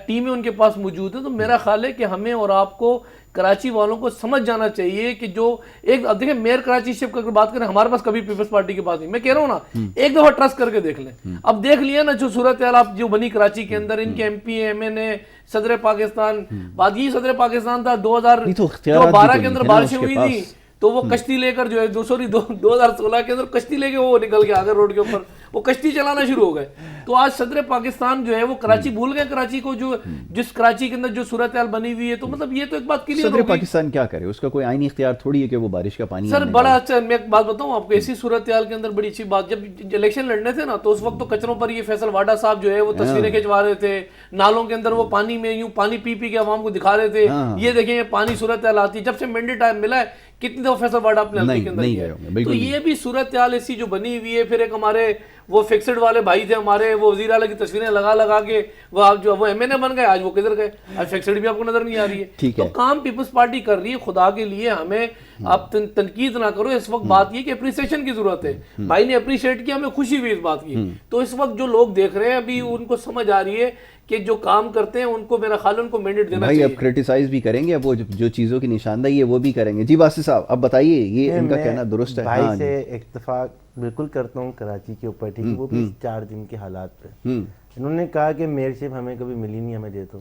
ٹیمیں ان کے پاس موجود ہے، تو میرا خیال ہے کہ ہمیں اور آپ کو کراچی والوں کو سمجھ جانا چاہیے کہ جو ایک دیکھیں میئر کراچی شپ کی بات کریں، ہمارے پاس کبھی پیپلز پارٹی کے پاس نہیں. میں کہہ رہا ہوں نا، ایک دفعہ ٹرسٹ کر کے دیکھ لیں. اب دیکھ لیا نا جو صورتحال آپ جو بنی کراچی کے اندر، ان کے ایم پی ایم این اے، صدر پاکستان، بات یہ صدر پاکستان تھا 2012 کے اندر بارشیں ہوئی تھی تو وہ کشتی لے کر جو ہے 2016 کے اندر کشتی لے کے وہ نکل کے آگے روڈ کے اوپر وہ کشتی چلانا شروع ہو گئے. تو آج صدر پاکستان جو ہے وہ کراچی بھول گئے، کراچی کو جو جس کراچی کے اندر جو صورتحال بنی ہوئی ہے. تو مطلب یہ تو ایک بات کلیئر صدر پاکستان کیا کرے، اس کا کوئی آئینی اختیار تھوڑی ہے کہ وہ بارش کا پانی. سر بڑا اچھا، میں ایک بات بتاؤں آپ کو، ایسی صورتحال کے اندر بڑی اچھی بات، جب الیکشن لڑنے تھے نا تو اس وقت تو کچروں پر یہ فیصل واڈا صاحب جو ہے وہ تصویریں کھنچوا رہے تھے، نالوں کے اندر وہ پانی میں یوں پانی پی کے عوام کو دکھا رہے تھے، یہ دیکھیں پانی صورتحال آتی ہے. جب سے مینڈیٹ ملا ہے کتنی دفعہ فیصل واڈا اپنے حلقے کے اندر کیا ہے. تو یہ بھی صورتحال ایسی جو بنی ہوئی ہے. پھر ایک ہمارے وہ فکسڈ والے بھائی تھے ہمارے، وہ وزیر اعلیٰ کی تصویریں لگا کے وہ آپ جو وہ ایم این اے بن گئے، آج وہ کدھر گئے، آج فکسڈ بھی آپ کو نظر نہیں آ رہی ہے. تو کام پیپلز پارٹی کر رہی ہے. خدا کے لیے ہمیں آپ تنقید نہ کرو. اس وقت بات یہ کہ اپریسیشن کی ضرورت ہے. بھائی نے اپریشیٹ کیا، ہمیں خوشی ہوئی اس بات کی. تو اس وقت جو لوگ دیکھ رہے ہیں ابھی ان کو سمجھ آ رہی ہے کہ جو کام کرتے ہیں ان کو میرا خیال ان کو مینڈیٹ دینا چاہیے. بھائی اب کرٹیسائز بھی کریں گے، اب وہ جو چیزوں کی نشاندہی ہے وہ بھی کریں گے. جی باسط صاحب اب بتائیے، یہ ان کا کہنا درست ہے؟ بھائی سے اتفاق بالکل کرتا ہوں کراچی کے اوپر، ٹھیک ہے، وہ بھی 4 دن کے حالات پہ. انہوں نے کہا کہ میئر شپ ہمیں کبھی ملی نہیں، ہمیں دے دو،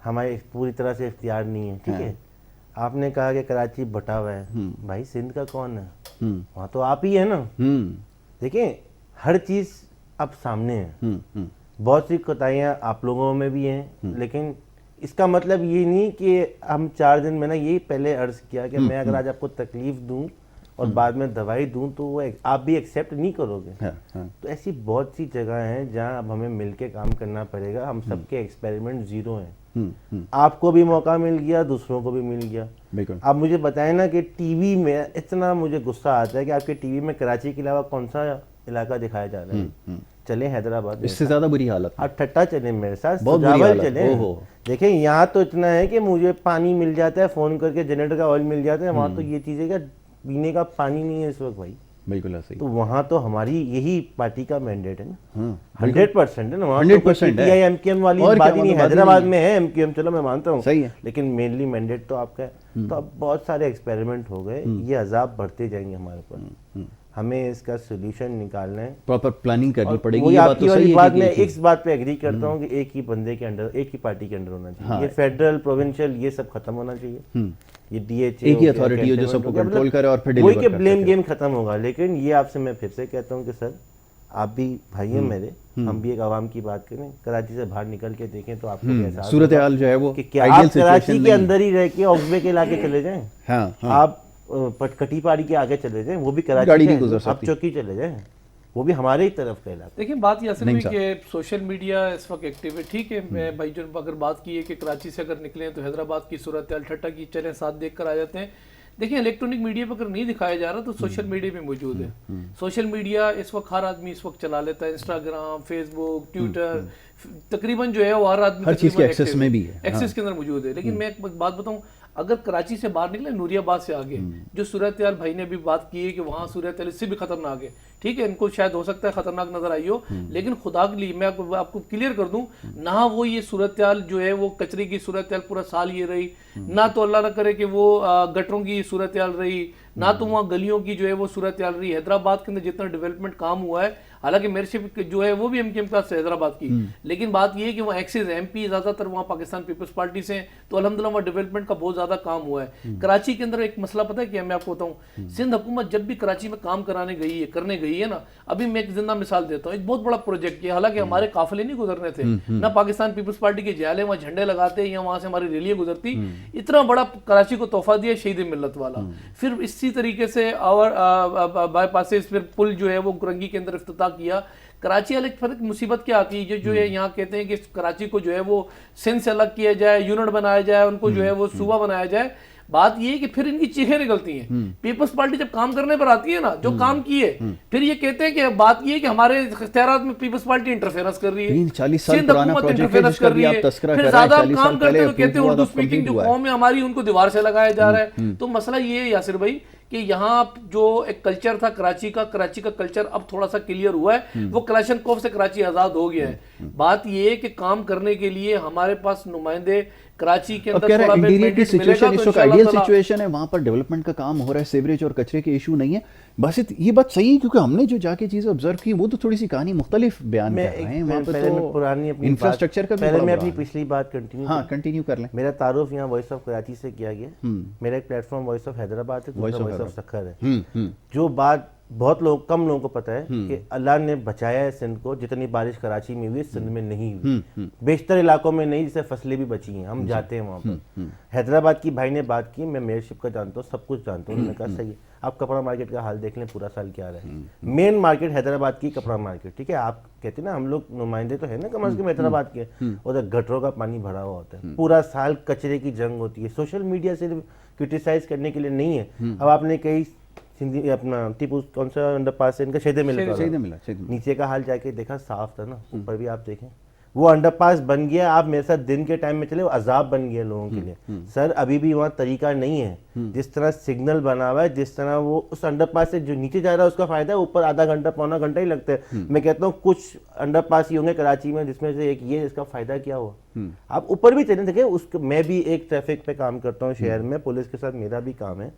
ہمارے پوری طرح سے اختیار نہیں ہے. ٹھیک ہے، آپ نے کہا کہ کراچی بٹا ہوا ہے. بھائی سندھ کا کون ہے؟ وہاں تو آپ ہی ہے نا. دیکھیں ہر چیز اب سامنے ہے. بہت سی کوتاہیاں آپ لوگوں میں بھی ہیں، لیکن اس کا مطلب یہ نہیں کہ ہم 4 دن میں نا، یہی پہلے عرض کیا کہ میں اگر آج آپ کو تکلیف دوں اور بعد میں دوائی دوں تو وہ آپ بھی ایکسیپٹ نہیں کرو گے. تو ایسی بہت سی جگہ ہیں جہاں اب ہمیں مل کے کام کرنا پڑے گا. ہم سب کے ایکسپیریمنٹ زیرو ہیں. آپ کو بھی موقع مل گیا، دوسروں کو بھی مل گیا. آپ مجھے بتائیں نا کہ ٹی وی میں اتنا مجھے غصہ آتا ہے کہ آپ کے ٹی وی میں کراچی کے علاوہ کون سا علاقہ دکھایا جا رہا ہے. چلیں حیدرآباد، اس سے زیادہ بری حالت. آپ ٹھٹا چلیں میرے ساتھ، سجاول چلیں. دیکھیں یہاں تو اتنا ہے کہ مجھے پانی مل جاتا ہے، فون کر کے جنریٹر کا آئل مل جاتا ہے. وہاں تو یہ چیز ہے کہ پینے کا پانی نہیں ہے اس وقت بھائی. بالکل صحیح. تو وہاں تو ہماری یہی پارٹی کا مینڈیٹ ہے نا، 100% ہے نا. وہاں تو P T I M Q M والی بات ہی نہیں. حیدرآباد میں ہے ایم کیو ایم، چلو میں مانتا ہوں، لیکن مینلی مینڈیٹ تو آپ کا ہے. تو اب بہت سارے ایکسپیریمنٹ ہو گئے، یہ عذاب بڑھتے جائیں گے ہمارے اوپر. ہمیں اس کا سولوشن نکالنا ہے، پراپر پلاننگ کرنی پڑے گی. وہی آپ کی والی بات میں اس بات پہ ایگری کرتا ہوں کہ ایک ہی بندے کے انڈر، ایک ہی پارٹی کے انڈر ہونا چاہیے. یہ فیڈرل پروونشل یہ سب ختم ہونا چاہیے. یہ ڈی ایچ اے ایک ہی اتھارٹی ہو جو سب کو کنٹرول کرے اور پھر ڈیلیور کرے. وہی کہ بلیم گیم ختم ہوگا. لیکن یہ آپ سے میں پھر سے کہتا ہوں کہ سر آپ بھی بھائی ہیں میرے، ہم بھی ایک عوام کی بات کریں. کراچی سے باہر نکل کے دیکھیں تو آپ کو احساس صورتحال جو ہے وہ کہ کیا آپ کراچی کے اندر ہی رہ کے اوکسبے کے علاقے چلے جائیں، آپ کٹی پاڑی کے آگے چلے جائیں، وہ بھی کراچی کے، آپ چوکی چلے جائیں، وہ بھی ہمارے ہی طرف کا علاقہ. دیکھیں بات یہ اصل میں کہ سوشل میڈیا اس وقت ایکٹیو ہے. ٹھیک ہے، میں بھائی جو اگر بات کی ہے کہ کراچی سے اگر نکلیں تو حیدرآباد کی صورتحال ٹھٹا کی چلیں ساتھ دیکھ کر آ جاتے ہیں. دیکھیں الیکٹرانک میڈیا پہ اگر نہیں دکھایا جا رہا تو سوشل میڈیا پہ موجود ہے. سوشل میڈیا اس وقت ہر آدمی اس وقت چلا لیتا ہے، انسٹاگرام، فیس بک، ٹویٹر، تقریباً جو ہے وہ ہر آدمی ہر چیز کے ایکسس میں بھی ہے، ایکسس کے اندر موجود ہے. لیکن میں ایک بات بتاؤں، اگر کراچی سے باہر نکلے، نوری آباد سے آگے جو صورتحال بھائی نے ابھی بات کی ہے کہ وہاں صورتحال اس سے بھی خطرناک ہے. ٹھیک ہے، ان کو شاید ہو سکتا ہے خطرناک نظر آئی ہو، لیکن خدا کے لیے میں آپ کو کلیئر کر دوں، نہ وہ یہ صورتحال جو ہے وہ کچرے کی صورتحال پورا سال یہ رہی، نہ تو اللہ نہ کرے کہ وہ گٹروں کی صورتحال رہی، نہ تو وہاں گلیوں کی جو ہے وہ صورتحال رہی. حیدرآباد کے اندر جتنا ڈیولپمنٹ کام ہوا ہے حالانکہ میئرشپ جو ہے وہ بھی ایم کیو ایم کے پاس حیدرآباد کی, لیکن بات یہ ہے کہ وہ ایکسز ایم پی زیادہ تر وہاں پاکستان پیپلز پارٹی سے ہیں, تو الحمدللہ وہاں ڈیولپمنٹ کا بہت زیادہ کام ہوا ہے. کراچی کے اندر ایک مسئلہ پتہ ہے کیا, میں آپ کو بتاؤں, سندھ حکومت جب بھی کراچی میں کام کرنے گئی ہے نا, ابھی میں ایک زندہ مثال دیتا ہوں, ایک بہت بڑا پروجیکٹ کیا, حالانکہ ہمارے قافلے نہیں گزرنے تھے, نہ پاکستان پیپلز پارٹی کے جالے وہاں جھنڈے لگاتے یا وہاں سے ہماری ریلیاں گزرتی, اتنا بڑا کراچی کو تحفہ دیا شہید ملت والا. پھر اسی طریقے سے اور بائی پاسز, پھر پل جو ہے وہ گرنگی کے اندر افتتاح کیا. کراچی الگ فرق مصیبت کیا آتی ہے, جو ہے یہاں کہتے ہیں کہ کراچی کو جو ہے وہ سندھ سے الگ کیا جائے, یونٹ بنایا جائے, ان کو جو ہے وہ صوبہ بنایا جائے. بات یہ ہے کہ پھر ان کی چیخیں نکلتی ہیں. پیپلز پارٹی جب کام کرنے پر آتی ہے نا, جو کام کیے, پھر یہ کہتے ہیں کہ بات یہ ہے کہ ہمارے اختیارات میں پیپلز پارٹی انٹرفیرنس کر رہی ہے, سندھ حکومت انٹرفیرنس کر رہی ہے. پھر زیادہ کام کرتے تو کہتے ہیں اردو اسپیکنگ جو قوم ہے ہماری, ان کو دیوار سے لگایا جا رہا ہے. تو مسئلہ یہ ہے یاسر بھائی کہ یہاں جو ایک کلچر تھا کراچی کا کلچر اب تھوڑا سا کلیئر ہوا ہے, وہ کلاشن کوف سے کراچی آزاد ہو گیا ہے. بات یہ ہے کہ کام کرنے کے لیے ہمارے پاس نمائندے کراچی کے اندر تھوڑا انٹیریئر کی سچویشن اس وقت آئیڈیل سچویشن ہے, وہاں پر ڈیولپمنٹ کا کام ہو رہا ہے, سیوریج اور کچرے کے ایشو نہیں ہے. بس یہ بات صحیح ہے, کیونکہ ہم نے جو جا کے چیزیں آبزرو کی وہ تو تھوڑی سی کہانی مختلف بیان کر رہے ہیں. وہاں پہ تو انفراسٹرکچر کا بھی پہلے میں اپنی پچھلی بات کنٹینیو کر لیں. میرا تعارف یہاں وائس آف کراچی سے کیا گیا. میرا ایک platform voice of Hyderabad ہے, وائس آف سکھر ہے. جو بات بہت کم لوگوں کو پتہ ہے کہ اللہ نے بچایا ہے سندھ کو, جتنی بارش کراچی میں ہوئی سندھ میں نہیں ہوئی, بیشتر علاقوں میں نہیں, جسے فصلیں بھی بچی ہیں. ہم جاتے ہیں وہاں پر. حیدرآباد کی بھائی نے بات کی, میں میئرشپ کا جانتا ہوں, سب کچھ جانتا ہوں. انہوں نے کہا صحیح ہے, آپ کپڑا مارکیٹ کا حال دیکھ لیں, پورا سال کیا رہا ہے. مین مارکیٹ حیدرآباد کی کپڑا مارکیٹ, ٹھیک ہے. آپ کہتے ہیں نا ہم لوگ نمائندے تو ہیں نا کم از کم حیدرآباد کے, ادھر گٹروں کا پانی بھرا ہوا ہوتا ہے, پورا سال کچرے کی جنگ ہوتی ہے. سوشل میڈیا صرف کرٹیسائز کرنے کے لیے نہیں ہے. اب آپ نے کئی سندھی اپنا ٹیپو کون سا انڈر پاس ہے ان کا, شہید ملک, نیچے کا حال جا کے دیکھا صاف تھا نا, اوپر بھی آپ دیکھیں وہ انڈر پاس بن گیا. آپ میرے ساتھ دن کے ٹائم میں چلے, وہ عذاب بن گیا لوگوں کے لیے. سر ابھی بھی وہاں طریقہ نہیں ہے. جس طرح سگنل بنا ہوا ہے, جس طرح وہ اس انڈر پاس سے جو نیچے جا رہا ہے اس کا فائدہ ہے, اوپر آدھا گھنٹہ پونا گھنٹہ ہی لگتا ہے. میں کہتا ہوں کچھ انڈر پاس ہی ہوں گے کراچی میں جس میں سے ایک یہ, اس کا فائدہ کیا ہوا. آپ اوپر بھی چلیں, دیکھیں میں بھی ایک ٹریفک پہ کام کرتا ہوں شہر میں, پولیس کے ساتھ میرا بھی کام ہے,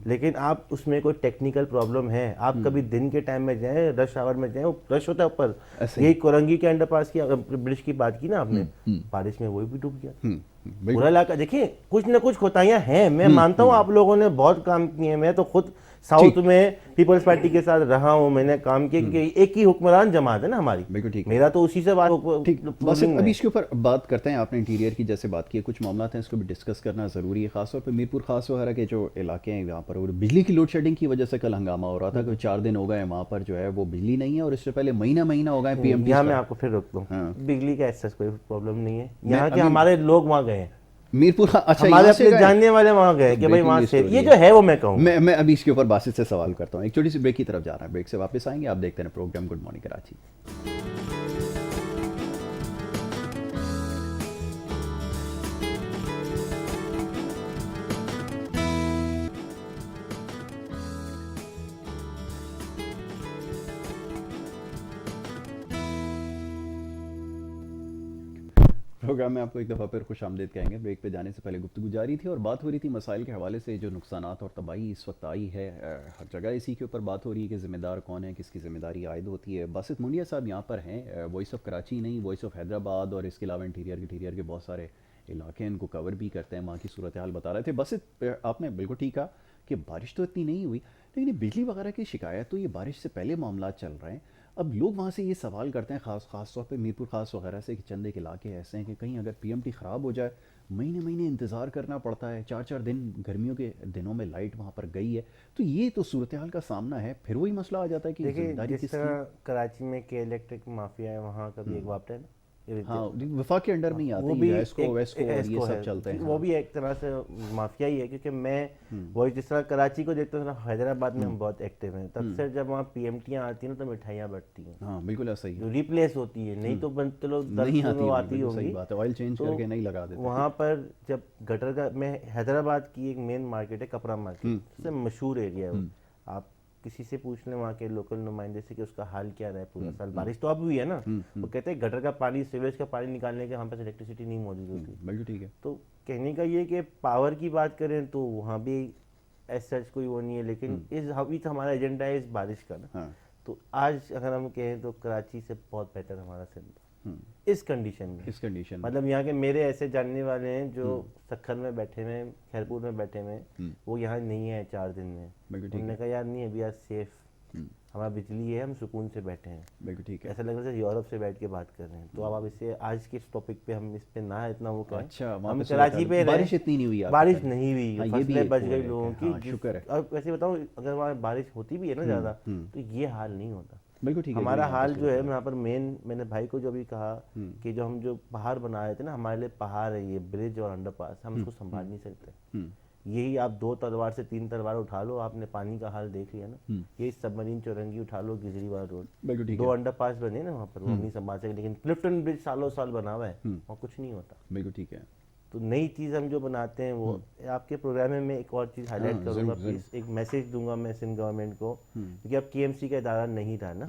لیکن آپ اس میں کوئی ٹیکنیکل پرابلم ہے, آپ کبھی دن کے ٹائم میں جائیں, رش آور میں جائیں, رش ہوتا ہے اوپر. یہی کورنگی کے انڈر پاس کی برج کی بات کی نا آپ نے, بارش میں وہی بھی ڈوب گیا پورا علاقہ. دیکھیں کچھ نہ کچھ کوتاہیاں ہیں, میں مانتا ہوں آپ لوگوں نے بہت کام کیے ہیں. میں تو خود ساؤتھ میں پیپلز پارٹی کے ساتھ رہا ہوں, میں نے کام کیا, کیونکہ ایک ہی حکمران جماعت ہے نا ہماری. میرا تو اسی سے بات. بس ابھی اس کے اوپر بات کرتے ہیں. آپ نے انٹیریئر کی جیسے بات کی, کچھ معاملات ہیں اس کو بھی ڈسکس کرنا ضروری ہے, خاص طور پہ میرپور خاص وغیرہ کے جو علاقے ہیں یہاں پر, اور بجلی کی لوڈ شیڈنگ کی وجہ سے کل ہنگامہ ہو رہا تھا کہ 4 دن ہو گئے وہاں پر جو ہے وہ بجلی نہیں ہے, اور اس سے پہلے مہینہ ہو گئے پی ایم ڈی. یہاں میں آپ کو پھر روکتا ہوں, بجلی کا ایسا کوئی پرابلم نہیں ہے یہاں کے, ہمارے لوگ وہاں گئے ہیں میرپور. اچھا, ہمارے اپنے جاننے والے وہاں گئے کہ بھائی وہاں سے یہ جو ہے وہ میں کہوں. میں ابھی اس کے اوپر باسط سے سوال کرتا ہوں. ایک چھوٹی سی بریک کی طرف جا رہا ہے, بریک سے واپس آئیں گے. آپ دیکھتے ہیں program good morning Karachi. Program میں آپ کو ایک دفعہ پھر خوش آمدید کہیں گے. بریک پہ جانے سے پہلے گفتگو جاری تھی اور بات ہو رہی تھی مسائل کے حوالے سے, جو نقصانات اور تباہی اس وقت آئی ہے ہر جگہ. اسی کے اوپر بات ہو رہی ہے کہ ذمہ دار کون ہے, کس کی ذمہ داری عائد ہوتی ہے. باسط منڈیا صاحب یہاں پر ہیں, وائس آف کراچی نہیں, وائس آف حیدرآباد, اور اس کے علاوہ انٹیریئر کے بہت سارے علاقے ان کو کور بھی کرتے ہیں, وہاں کی صورتحال بتا رہے تھے. باسط آپ نے بالکل ٹھیک کہا کہ بارش تو اتنی نہیں ہوئی, لیکن یہ بجلی وغیرہ کی شکایت تو یہ بارش سے پہلے معاملات چل رہے ہیں. اب لوگ وہاں سے یہ سوال کرتے ہیں, خاص طور پہ میرپور خاص وغیرہ سے, کہ چند ایک علاقے ایسے ہیں کہ کہیں اگر پی ایم ٹی خراب ہو جائے مہینے انتظار کرنا پڑتا ہے. 4 دن گرمیوں کے دنوں میں لائٹ وہاں پر گئی ہے, تو یہ تو صورتحال کا سامنا ہے. پھر وہی مسئلہ آ جاتا ہے کہ دیکھیے جس طرح کراچی میں کے الیکٹرک مافیا ہے, وہاں کا بھی ایک واقعہ ہے نا, ہاں وفاق کے انڈر میں ہی آتے ہیں, ایسکو ویسکو اور یہ سب چلتے ہیں. وہ بھی ایک طرح سے مافیا ہی ہے, کیونکہ میں وہ جس طرح کراچی کو دیکھتا ہوں, حیدرآباد میں ہم بہت ایکٹیو ہیں. اکثر جب وہاں پی ایم ٹیاں آتی ہیں نا تو مٹھائیاں بٹتی ہیں. ہاں بالکل ایسا ہی, جو ریپلیس ہوتی ہے, نہیں تو بنتے لوگ نہیں آتی ہوگی, آئل چینج کر کے نہیں لگا دیتے. وہاں پر جب گٹر کا, میں حیدرآباد کی ایک مین مارکیٹ ہے کپڑا مارکیٹ, سب سے مشہور ایریا ہے. آپ کسی سے پوچھ لیں وہاں کے لوکل نمائندے سے کہ اس کا حال کیا رہا ہے پورا سال. بارش تو اب ہوئی ہے نا, وہ کہتے ہیں گٹر کا پانی, سیویج کا پانی نکالنے کے ہم پاس الیکٹریسٹی نہیں موجود ہوتی. بالکل ٹھیک ہے. تو کہنے کا یہ کہ پاور کی بات کریں تو وہاں بھی ایز سچ کوئی وہ نہیں ہے, لیکن ابھی تو ہمارا ایجنڈا ہے اس بارش کا نا, تو آج اگر ہم کہیں تو کراچی سے بہت بہتر ہمارا سندھ اس کنڈیشن میں. مطلب یہاں کے میرے ایسے جاننے والے ہیں جو سکھر میں بیٹھے ہوئے, خیرپور میں بیٹھے ہوئے, وہ یہاں نہیں ہے 4 دن میں. انہوں نے کہا یار نہیں ابھی آج سیف, ہمارا بجلی ہے, ہم سکون سے بیٹھے ہیں. بالکل ٹھیک ہے. ایسا لگ رہا ہے یورپ سے بیٹھ کے بات کر رہے ہیں. تو اب آپ اس سے آج کے اس ٹاپک پہ ہم اس پہ نہ اتنا وہ کریں. اچھا, ہم کراچی پہ بارش اتنی نہیں ہوئی, بارش نہیں ہوئی, فصلیں بچ گئی لوگوں کی. شکر ہے. اور ویسے بتاؤں اگر وہاں بارش ہوتی بھی ہے نا زیادہ تو یہ حال نہیں ہوتا. بالکل ٹھیک ہے. ہمارا حال جو ہے یہاں پر مین, میں نے بھائی کو جو ابھی کہا کہ جو ہم جو پہاڑ بنا رہے تھے نا, ہمارے لیے پہاڑ ہے یہ برج اور انڈر پاس, ہم اس کو سنبھال نہیں سکتے. یہی آپ 2 تلوار سے 3 تلوار اٹھا لو, آپ نے پانی کا حال دیکھ لیا نا. یہی سب مرین چورنگی اٹھا لو, کیجریوال روڈ, 2 انڈر پاس بنے نا وہاں پر, وہ نہیں سنبھال سکتے. لیکن کلفٹن برج سالوں سال بنا ہوا ہے, وہاں کچھ نہیں ہوتا. بالکل ٹھیک ہے. تو نئی چیز ہم جو بناتے ہیں وہ آپ کے پروگرام میں میں ایک اور چیز ہائی لائٹ کروں گا پلیز, ایک میسیج دوں گا میں سندھ گورنمنٹ کو, کیونکہ اب کے ایم سی کا ادارہ نہیں رہا نا.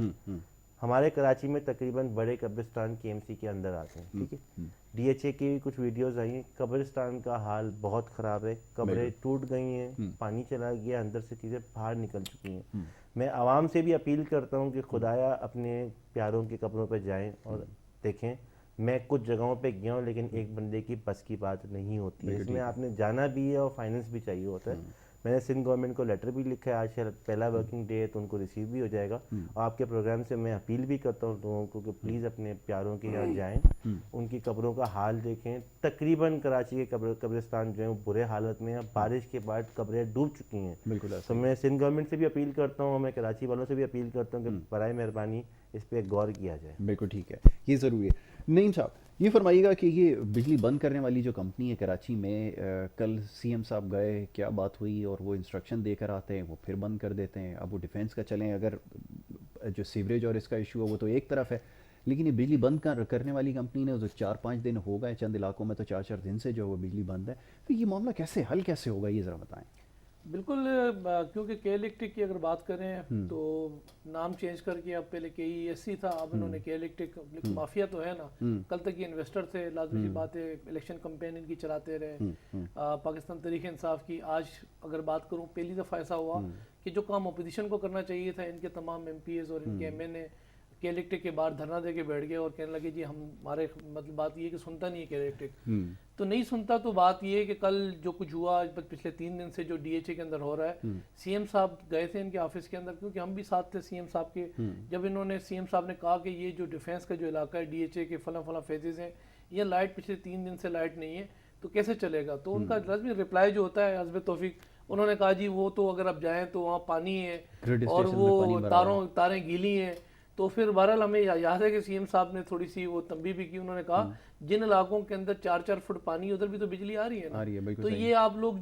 ہمارے کراچی میں تقریباً بڑے قبرستان کے ایم سی کے اندر آتے ہیں, ٹھیک ہے. ڈی ایچ اے کی بھی کچھ ویڈیوز آئی ہیں, قبرستان کا حال بہت خراب ہے. قبریں ٹوٹ گئی ہیں, پانی چلا گیا, اندر سے چیزیں باہر نکل چکی ہیں. میں عوام سے بھی اپیل کرتا ہوں کہ خدایا اپنے پیاروں کی قبروں پہ جائیں اور دیکھیں. میں کچھ جگہوں پہ گیا ہوں لیکن ایک بندے کی بس کی بات نہیں ہوتی ہے, اس میں آپ نے جانا بھی ہے اور فائننس بھی چاہیے ہوتا ہے. میں نے سندھ گورنمنٹ کو لیٹر بھی لکھا ہے, آج پہلا ورکنگ ڈے ہے تو ان کو ریسیو بھی ہو جائے گا. اور آپ کے پروگرام سے میں اپیل بھی کرتا ہوں لوگوں کو کہ پلیز اپنے پیاروں کے یہاں جائیں, ان کی قبروں کا حال دیکھیں. تقریباً کراچی کے قبرستان جو ہیں وہ برے حالت میں ہیں, بارش کے بعد قبریں ڈوب چکی ہیں. بالکل. تو میں سندھ گورنمنٹ سے بھی اپیل کرتا ہوں, میں کراچی والوں سے بھی اپیل کرتا ہوں کہ برائے مہربانی اس پہ غور کیا جائے. بالکل ٹھیک ہے, یہ ضروری ہے. نعیم صاحب یہ فرمائیے گا کہ یہ بجلی بند کرنے والی جو کمپنی ہے کراچی میں, کل سی ایم صاحب گئے, کیا بات ہوئی, اور وہ انسٹرکشن دے کر آتے ہیں, وہ پھر بند کر دیتے ہیں. اب وہ ڈیفینس کا چلیں, اگر جو سیوریج اور اس کا ایشو ہے وہ تو ایک طرف ہے, لیکن یہ بجلی بند کرنے والی کمپنی نے جو 4-5 دن ہو گئے, چند علاقوں میں تو 4 دن سے جو وہ بجلی بند ہے, تو یہ معاملہ کیسے حل کیسے ہوگا, یہ ذرا بتائیں. بالکل, کیونکہ کے الیکٹرک کی اگر بات کریں تو نام چینج کر کے اب پہلے کے ای ایس سی تھا, اب انہوں نے کے الیکٹرک, مافیا تو ہے نا. کل تک یہ انویسٹر تھے, لازمی سی بات ہے, الیکشن کمپین ان کی چلاتے رہے. پاکستان تحریک انصاف کی آج اگر بات کروں, پہلی دفعہ ایسا ہوا کہ جو کام اپوزیشن کو کرنا چاہیے تھا, ان کے تمام ایم پی ایز اور ان کے ایم این اے کے الیکٹرک کے باہر دھرنا دے کے بیٹھ گئے اور کہنے لگے جی ہمارے مطلب بات یہ ہے کہ سنتا نہیں ہے کے الیکٹرک. تو نہیں سنتا, تو بات یہ ہے کہ کل جو کچھ ہوا پچھلے 3 دن سے جو ڈی ایچ اے کے اندر ہو رہا ہے, سی ایم صاحب گئے تھے ان کے آفس کے اندر, کیونکہ ہم بھی ساتھ تھے سی ایم صاحب کے. جب انہوں نے سی ایم صاحب نے کہا کہ یہ جو ڈیفینس کا جو علاقہ ہے ڈی ایچ اے کے فلاں فیزز ہیں, یہ لائٹ پچھلے 3 دن سے لائٹ نہیں ہے, تو کیسے چلے گا. تو ان کا لازمی رپلائی جو ہوتا ہے حسب توفیق, انہوں نے کہا جی وہ تو اگر آپ جائیں تو وہاں پانی ہے اور وہ تاریں گیلی ہیں. تو پھر بہرحال ہمیں یاد ہے کہ سی ایم صاحب نے تھوڑی سی وہ تنبیہ بھی کی, انہوں نے کہا جن علاقوں کے اندر 4 فٹ پانی, ادھر بھی تو بجلی آ رہی ہے نا. تو یہ آپ لوگ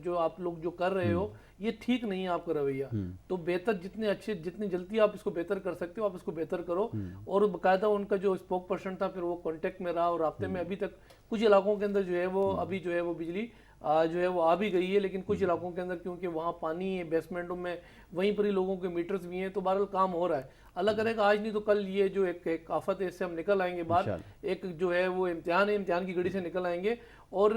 جو آپ لوگ جو کر رہے ہو یہ ٹھیک نہیں ہے آپ کا رویہ. تو بہتر جتنی جلدی آپ اس کو بہتر کر سکتے ہو آپ اس کو بہتر کرو. اور باقاعدہ ان کا جو اسپوک پرسن تھا پھر وہ کانٹیکٹ میں رہا اور رابطے میں. ابھی تک کچھ علاقوں کے اندر جو ہے وہ ابھی جو ہے وہ بجلی جو ہے وہ آ بھی گئی ہے, لیکن کچھ علاقوں کے اندر کیونکہ وہاں پانی ہے بیسمنٹوں میں, وہیں پر ہی لوگوں کے میٹرز بھی ہیں, تو بہرحال کام ہو رہا ہے. اللہ کرے گا آج نہیں تو کل یہ جو ایک آفت ہے اس سے ہم نکل آئیں گے باہر. ایک جو ہے وہ امتحان ہے, امتحان کی گھڑی سے نکل آئیں گے. اور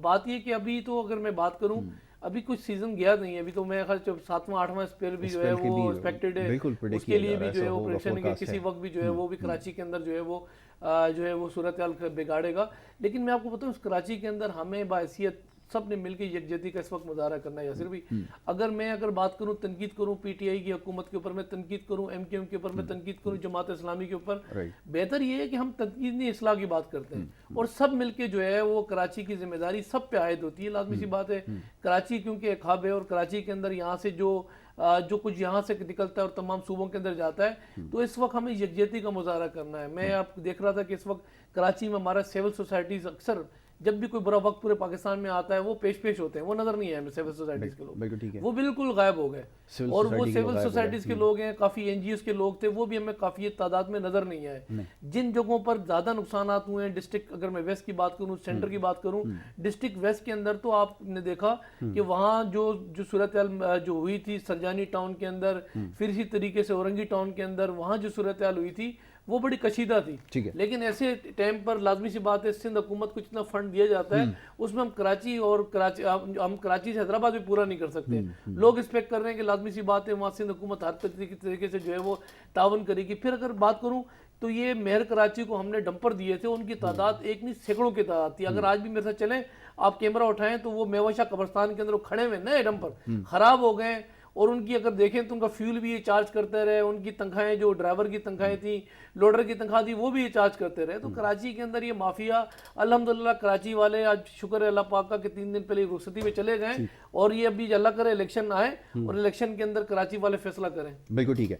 بات یہ کہ ابھی تو اگر میں بات کروں, ابھی کچھ سیزن گیا نہیں ہے, ابھی تو میں خیال 7واں-8واں اسپیل بھی جو ہے وہ ایکسپیکٹڈ ہے, اس کے لیے بھی جو ہے وہ پریشن کے کسی وقت بھی جو ہے وہ بھی کراچی کے اندر جو ہے وہ صورتحال بگاڑے گا. لیکن میں آپ کو بتاؤں اس کراچی کے اندر ہمیں باحیثیت سب نے مل کے یکجہتی کا اس وقت مظاہرہ کرنا ہے. یاسر بھی اگر بات کروں, تنقید کروں پی ٹی آئی کی حکومت کے اوپر, میں تنقید کروں ایم کیو ایم کے اوپر, میں تنقید کروں جماعت اسلامی کے اوپر, بہتر یہ ہے کہ ہم تنقید نہیں اصلاح کی بات کرتے ہیں اور سب مل کے جو ہے وہ کراچی کی ذمہ داری سب پہ عائد ہوتی ہے. لازمی سی بات ہے, کراچی کیونکہ ایک ہب ہے اور کراچی کے اندر یہاں سے جو کچھ یہاں سے نکلتا ہے اور تمام صوبوں کے اندر جاتا ہے, تو اس وقت ہمیں یکجہتی کا مظاہرہ کرنا ہے. میں آپ دیکھ رہا تھا کہ اس وقت کراچی میں ہمارا سول سوسائٹیز اکثر جب بھی کوئی برا وقت پورے پاکستان میں آتا ہے وہ پیش ہوتے ہیں, وہ نظر نہیں آئے سول سوسائٹیز کے لوگ, وہ بالکل غائب ہو گئے. اور وہ سول سوسائٹیز کے لوگ ہیں, کافی این جی اوز کے لوگ تھے, وہ بھی ہمیں کافی تعداد میں نظر نہیں آئے. جن جگہوں پر زیادہ نقصانات ہوئے ہیں, ڈسٹرکٹ اگر میں ویسٹ کی بات کروں, سینٹر کی بات کروں, ڈسٹرکٹ ویسٹ کے اندر تو آپ نے دیکھا کہ وہاں جو صورتحال جو ہوئی تھی سرجانی ٹاؤن کے اندر, پھر اسی طریقے سے اورنگی ٹاؤن کے اندر وہاں جو صورتحال ہوئی تھی وہ بڑی کشیدہ تھی، لیکن ایسے ٹائم پر لازمی سی بات ہے سندھ حکومت کو اتنا فنڈ دیا جاتا ہے اس میں ہم کراچی سے حیدرآباد بھی پورا نہیں کر سکتے. لوگ ایکسپیکٹ کر رہے ہیں کہ لازمی سی بات ہے وہاں سندھ حکومت ہر طریقے سے جو ہے وہ تعاون کرے گی. پھر اگر بات کروں تو یہ مہر کراچی کو ہم نے ڈمپر دیے تھے، ان کی تعداد ایک نہیں سینکڑوں کی تعداد تھی. اگر آج بھی میرے ساتھ چلیں آپ کیمرہ اٹھائیں تو وہ میوہ شاہ قبرستان کے اندر کھڑے ہوئے نئے ڈمپر خراب ہو گئے، اور ان کی اگر دیکھیں تو ان کا فیول بھی یہ چارج کرتے رہے، ان کی تنخواہیں جو ڈرائیور کی تنخواہیں تھیں، لوڈر کی تنخواہ تھی، وہ بھی یہ چارج کرتے رہے. تو کراچی کے اندر یہ مافیا، الحمدللہ کراچی والے آج شکر ہے اللہ پاک کا کہ 3 دن پہلے رخصتی میں چلے گئے، اور یہ ابھی اللہ کرے الیکشن آئے اور الیکشن کے اندر کراچی والے فیصلہ کریں. بالکل ٹھیک ہے.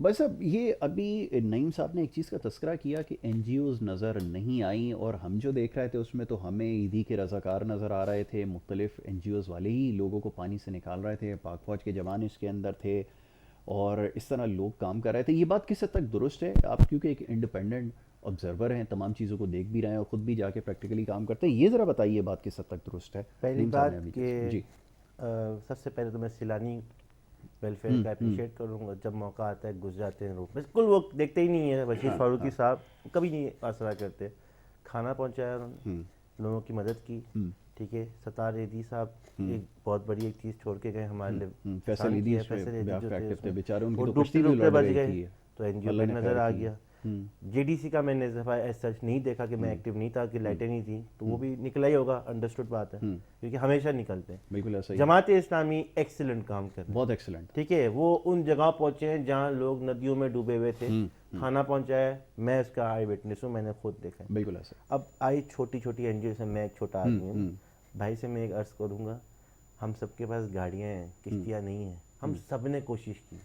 بس اب یہ ابھی نعیم صاحب نے ایک چیز کا تذکرہ کیا کہ این جی اوز نظر نہیں آئیں، اور ہم جو دیکھ رہے تھے اس میں تو ہمیں عیدی کے رضاکار نظر آ رہے تھے، مختلف این جی اوز والے ہی لوگوں کو پانی سے نکال رہے تھے، پاک فوج کے جوان اس کے اندر تھے اور اس طرح لوگ کام کر رہے تھے. یہ بات کس حد تک درست ہے؟ آپ کیونکہ ایک انڈیپینڈنٹ آبزرور ہیں، تمام چیزوں کو دیکھ بھی رہے ہیں اور خود بھی جا کے پریکٹیکلی کام کرتے ہیں، یہ ذرا بتائیے بات کس حد تک درست ہے. پہلی بات کہ سب سے پہلے تو میں سیلانی ویلفیئر کا اپریشیٹ کروں گا. جب موقع آتا ہے گھس جاتے ہیں لوگ، بالکل وہ دیکھتے ہی نہیں ہے. بشیر فاروقی صاحب کبھی نہیں آسرا کرتے، کھانا پہنچایا انہوں نے، لوگوں کی مدد کی. ٹھیک ہے، ستار ایدی صاحب ایک بہت بڑی ایک چیز چھوڑ کے گئے ہمارے لیے، فیصل ایدی وہ ڈوبتے ڈوبتے بچ گئے تو این جی او پہ نظر آ گیا. جے ڈی سی کا میں نے ایز سچ نہیں دیکھا کہ میں ایکٹیو نہیں تھا کہ لائٹیں نہیں تھیں، تو وہ بھی نکلا ہی ہوگا، انڈرسٹوڈ بات ہے کیونکہ ہمیشہ نکلتے ہیں. بالکل ایسا ہی. جماعت اسلامی ایکسیلنٹ کام کر رہے ہیں، بہت ایکسیلنٹ. ٹھیک ہے، وہ ان جگہ پہنچے ہیں جہاں لوگ ندیوں میں ڈوبے ہوئے تھے، کھانا پہنچایا. میں اس کا آئی وٹنس ہوں، میں نے خود دیکھا ہے. بالکل ایسا. اب آئی چھوٹی چھوٹی این جی او سے میں ایک چھوٹا آدمی ہوں، بھائی سے میں ایک عرض کروں گا، ہم سب کے پاس گاڑیاں ہیں، کشتیاں نہیں ہیں. ہم سب نے کوشش کی.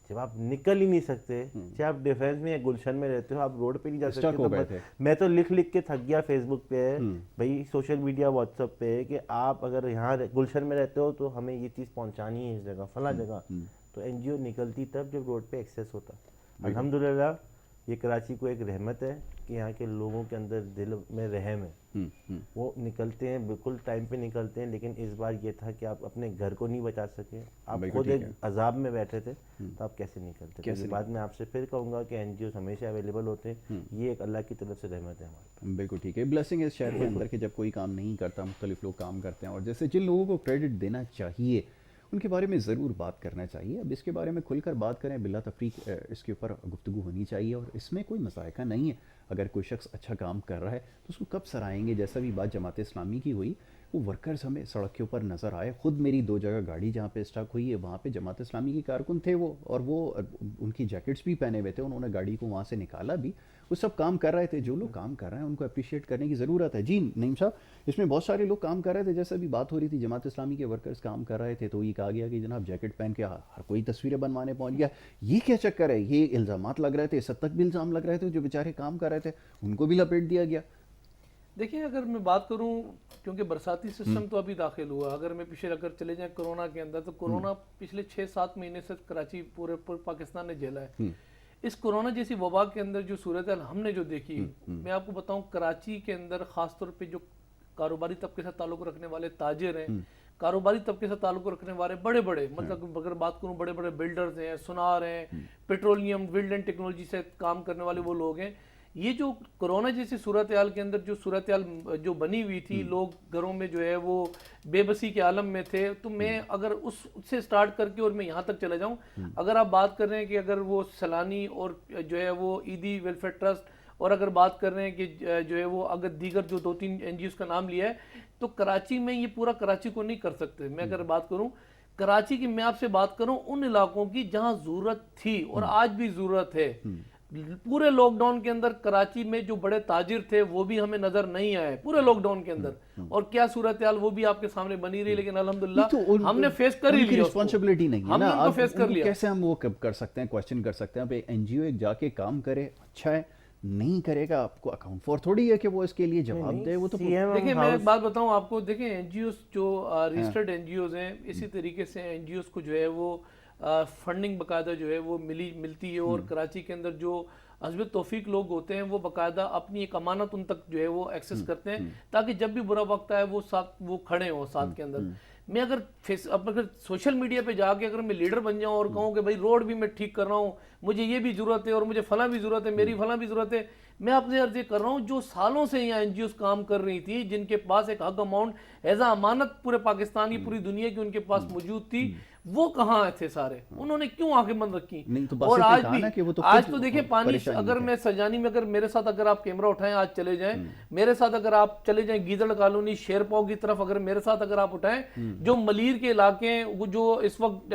جب آپ نکل ہی نہیں سکتے، چاہے آپ ڈیفینس میں یا گلشن میں رہتے ہو، آپ روڈ پہ نہیں جا سکتے. میں تو لکھ کے تھک گیا فیس بک پہ، بھائی سوشل میڈیا واٹس ایپ پہ، کہ آپ اگر یہاں گلشن میں رہتے ہو تو ہمیں یہ چیز پہنچانی ہے اس جگہ فلاں جگہ. تو این جی او نکلتی تب جب روڈ پہ ایکسیس ہوتا. الحمدللہ یہ کراچی کو ایک رحمت ہے کہ یہاں کے لوگوں کے اندر دل میں رحم ہے، وہ نکلتے ہیں، بالکل ٹائم پہ نکلتے ہیں. لیکن اس بار یہ تھا کہ آپ اپنے گھر کو نہیں بچا سکے، آپ خود ایک عذاب میں بیٹھے تھے، تو آپ کیسے نکلتے؟ اس بعد میں آپ سے پھر کہوں گا کہ این جی اوز ہمیشہ اویلیبل ہوتے ہیں، یہ ایک اللہ کی طرف سے رحمت ہے ہمارے. بالکل ٹھیک ہے. بلیسنگ ہے اس شہر کے اندر کہ جب کوئی کام نہیں کرتا مختلف لوگ کام کرتے ہیں، اور جیسے جن لوگوں کو کریڈٹ دینا چاہیے ان کے بارے میں ضرور بات کرنا چاہیے. اب اس کے بارے میں کھل کر بات کریں، بلا تفریق اس کے اوپر گفتگو ہونی چاہیے، اور اس میں کوئی مذائقہ نہیں ہے. اگر کوئی شخص اچھا کام کر رہا ہے تو اس کو کب سرائیں گے. جیسا بھی بات جماعت اسلامی کی ہوئی، وہ ورکرز ہمیں سڑک کے اوپر نظر آئے. خود میری 2 جگہ گاڑی جہاں پہ اسٹک ہوئی ہے وہاں پہ جماعت اسلامی کے کارکن تھے وہ، اور وہ ان کی جیکٹس بھی پہنے ہوئے تھے، انہوں نے گاڑی کو وہاں سے نکالا بھی. وہ سب کام کر رہے تھے. جو لوگ کام کر رہے ہیں ان کو اپریشیٹ کرنے کی ضرورت ہے. جی نعیم صاحب، اس میں بہت سارے لوگ کام کر رہے تھے، جیسا بھی بات ہو رہی تھی جماعت اسلامی کے ورکرز کام کر رہے تھے، تو یہ کہا گیا کہ جناب جیکٹ پہن کے ہر کوئی تصویریں بنوانے پہنچ گیا. یہ کیا چکر ہے؟ یہ الزامات لگ رہے تھے، اس حد تک بھی الزام لگ رہے تھے، جو بیچارے کام کر رہے تھے ان کو بھی لپیٹ دیا گیا. دیکھیں اگر میں بات کروں، کیونکہ برساتی سسٹم تو ابھی داخل ہوا، اگر میں پیچھے اگر چلے جائیں کورونا کے اندر، تو کورونا پچھلے 6-7 مہینے سے کراچی پورے پاکستان نے جھیلا ہے. اس کورونا جیسی وبا کے اندر جو صورتحال ہم نے جو دیکھی، میں آپ کو بتاؤں کراچی کے اندر خاص طور پہ جو کاروباری طبقے سے تعلق رکھنے والے تاجر ہیں، کاروباری طبقے سے تعلق رکھنے والے بڑے بڑے، مطلب اگر بات کروں بڑے بڑے بلڈرز ہیں، سنار ہیں، پیٹرولیم ویلڈ اینڈ ٹیکنالوجی سے کام کرنے والے وہ لوگ ہیں. یہ جو کرونا جیسی صورتحال کے اندر جو صورتحال جو بنی ہوئی تھی، لوگ گھروں میں جو ہے وہ بے بسی کے عالم میں تھے، تو میں اگر اس سے سٹارٹ کر کے اور میں یہاں تک چلا جاؤں، اگر آپ بات کر رہے ہیں کہ اگر وہ سیلانی اور جو ہے وہ عیدی ویلفیئر ٹرسٹ، اور اگر بات کر رہے ہیں کہ جو ہے وہ اگر دیگر جو 2-3 این جی اوز کا نام لیا ہے، تو کراچی میں یہ پورا کراچی کو نہیں کر سکتے. میں اگر بات کروں کراچی کی، میں آپ سے بات کروں ان علاقوں کی جہاں ضرورت تھی اور آج بھی ضرورت ہے. پورے لاک ڈاؤن کے اندر کراچی میں جو بڑے تاجر تھے وہ بھی ہمیں نظر نہیں آئے پورے لاک ڈاؤن کے اندر، اور کیا صورتحال وہ بھی آپ کے سامنے بنی رہی. لیکن الحمدللہ ہم نے فیس کر ہی لیا. رسپانسبلٹی نہیں ہے نا، فیس کر لیا. کیسے ہم وہ کر سکتے ہیں، کوشچن کر سکتے ہیں. اب این جی او ایک جا کے کام کرے، اچھا ہے، نہیں کرے گا آپ کو اکاؤنٹ فور تھوڑی ہے کہ وہ اس کے لیے جواب دے. وہ تو دیکھیں میں ایک بات بتاؤں آپ کو، دیکھیں این جی اوز جو رجسٹرڈ این جی اوز ہیں، اسی طریقے سے این جی اوز کو جو ہے وہ فنڈنگ باقاعدہ جو ہے وہ ملتی ہے. اور کراچی کے اندر جو حسب توفیق لوگ ہوتے ہیں وہ باقاعدہ اپنی ایک امانت ان تک جو ہے وہ ایکسس کرتے ہیں تاکہ جب بھی برا وقت آئے وہ کھڑے ہوں ساتھ کے اندر. میں اگر سوشل میڈیا پہ جا کے اگر میں لیڈر بن جاؤں اور کہوں کہ بھائی روڈ بھی میں ٹھیک کر رہا ہوں, مجھے یہ بھی ضرورت ہے اور مجھے فلاں بھی ضرورت ہے, میری فلاں بھی ضرورت ہے, میں آپ سے عرض یہ کر رہا ہوں جو سالوں سے یہاں این جی اوز کام کر رہی تھی, جن کے پاس ایک حق اماؤنٹ ایز اے امانت پورے پاکستان کی پوری دنیا کی ان کے پاس موجود تھی, وہ کہاں تھے سارے؟ انہوں نے کیوں آنکھیں بند رکھی؟ اور آج تو دیکھیں پانی, اگر میں سرجانی میں اگر میرے ساتھ اگر آپ کیمرہ اٹھائیں آج چلے جائیں, میرے ساتھ اگر آپ چلے جائیں گیدڑ کالونی شیر پاؤ کی طرف, اگر میرے ساتھ اگر آپ اٹھائیں جو ملیر کے علاقے ہیں, جو اس وقت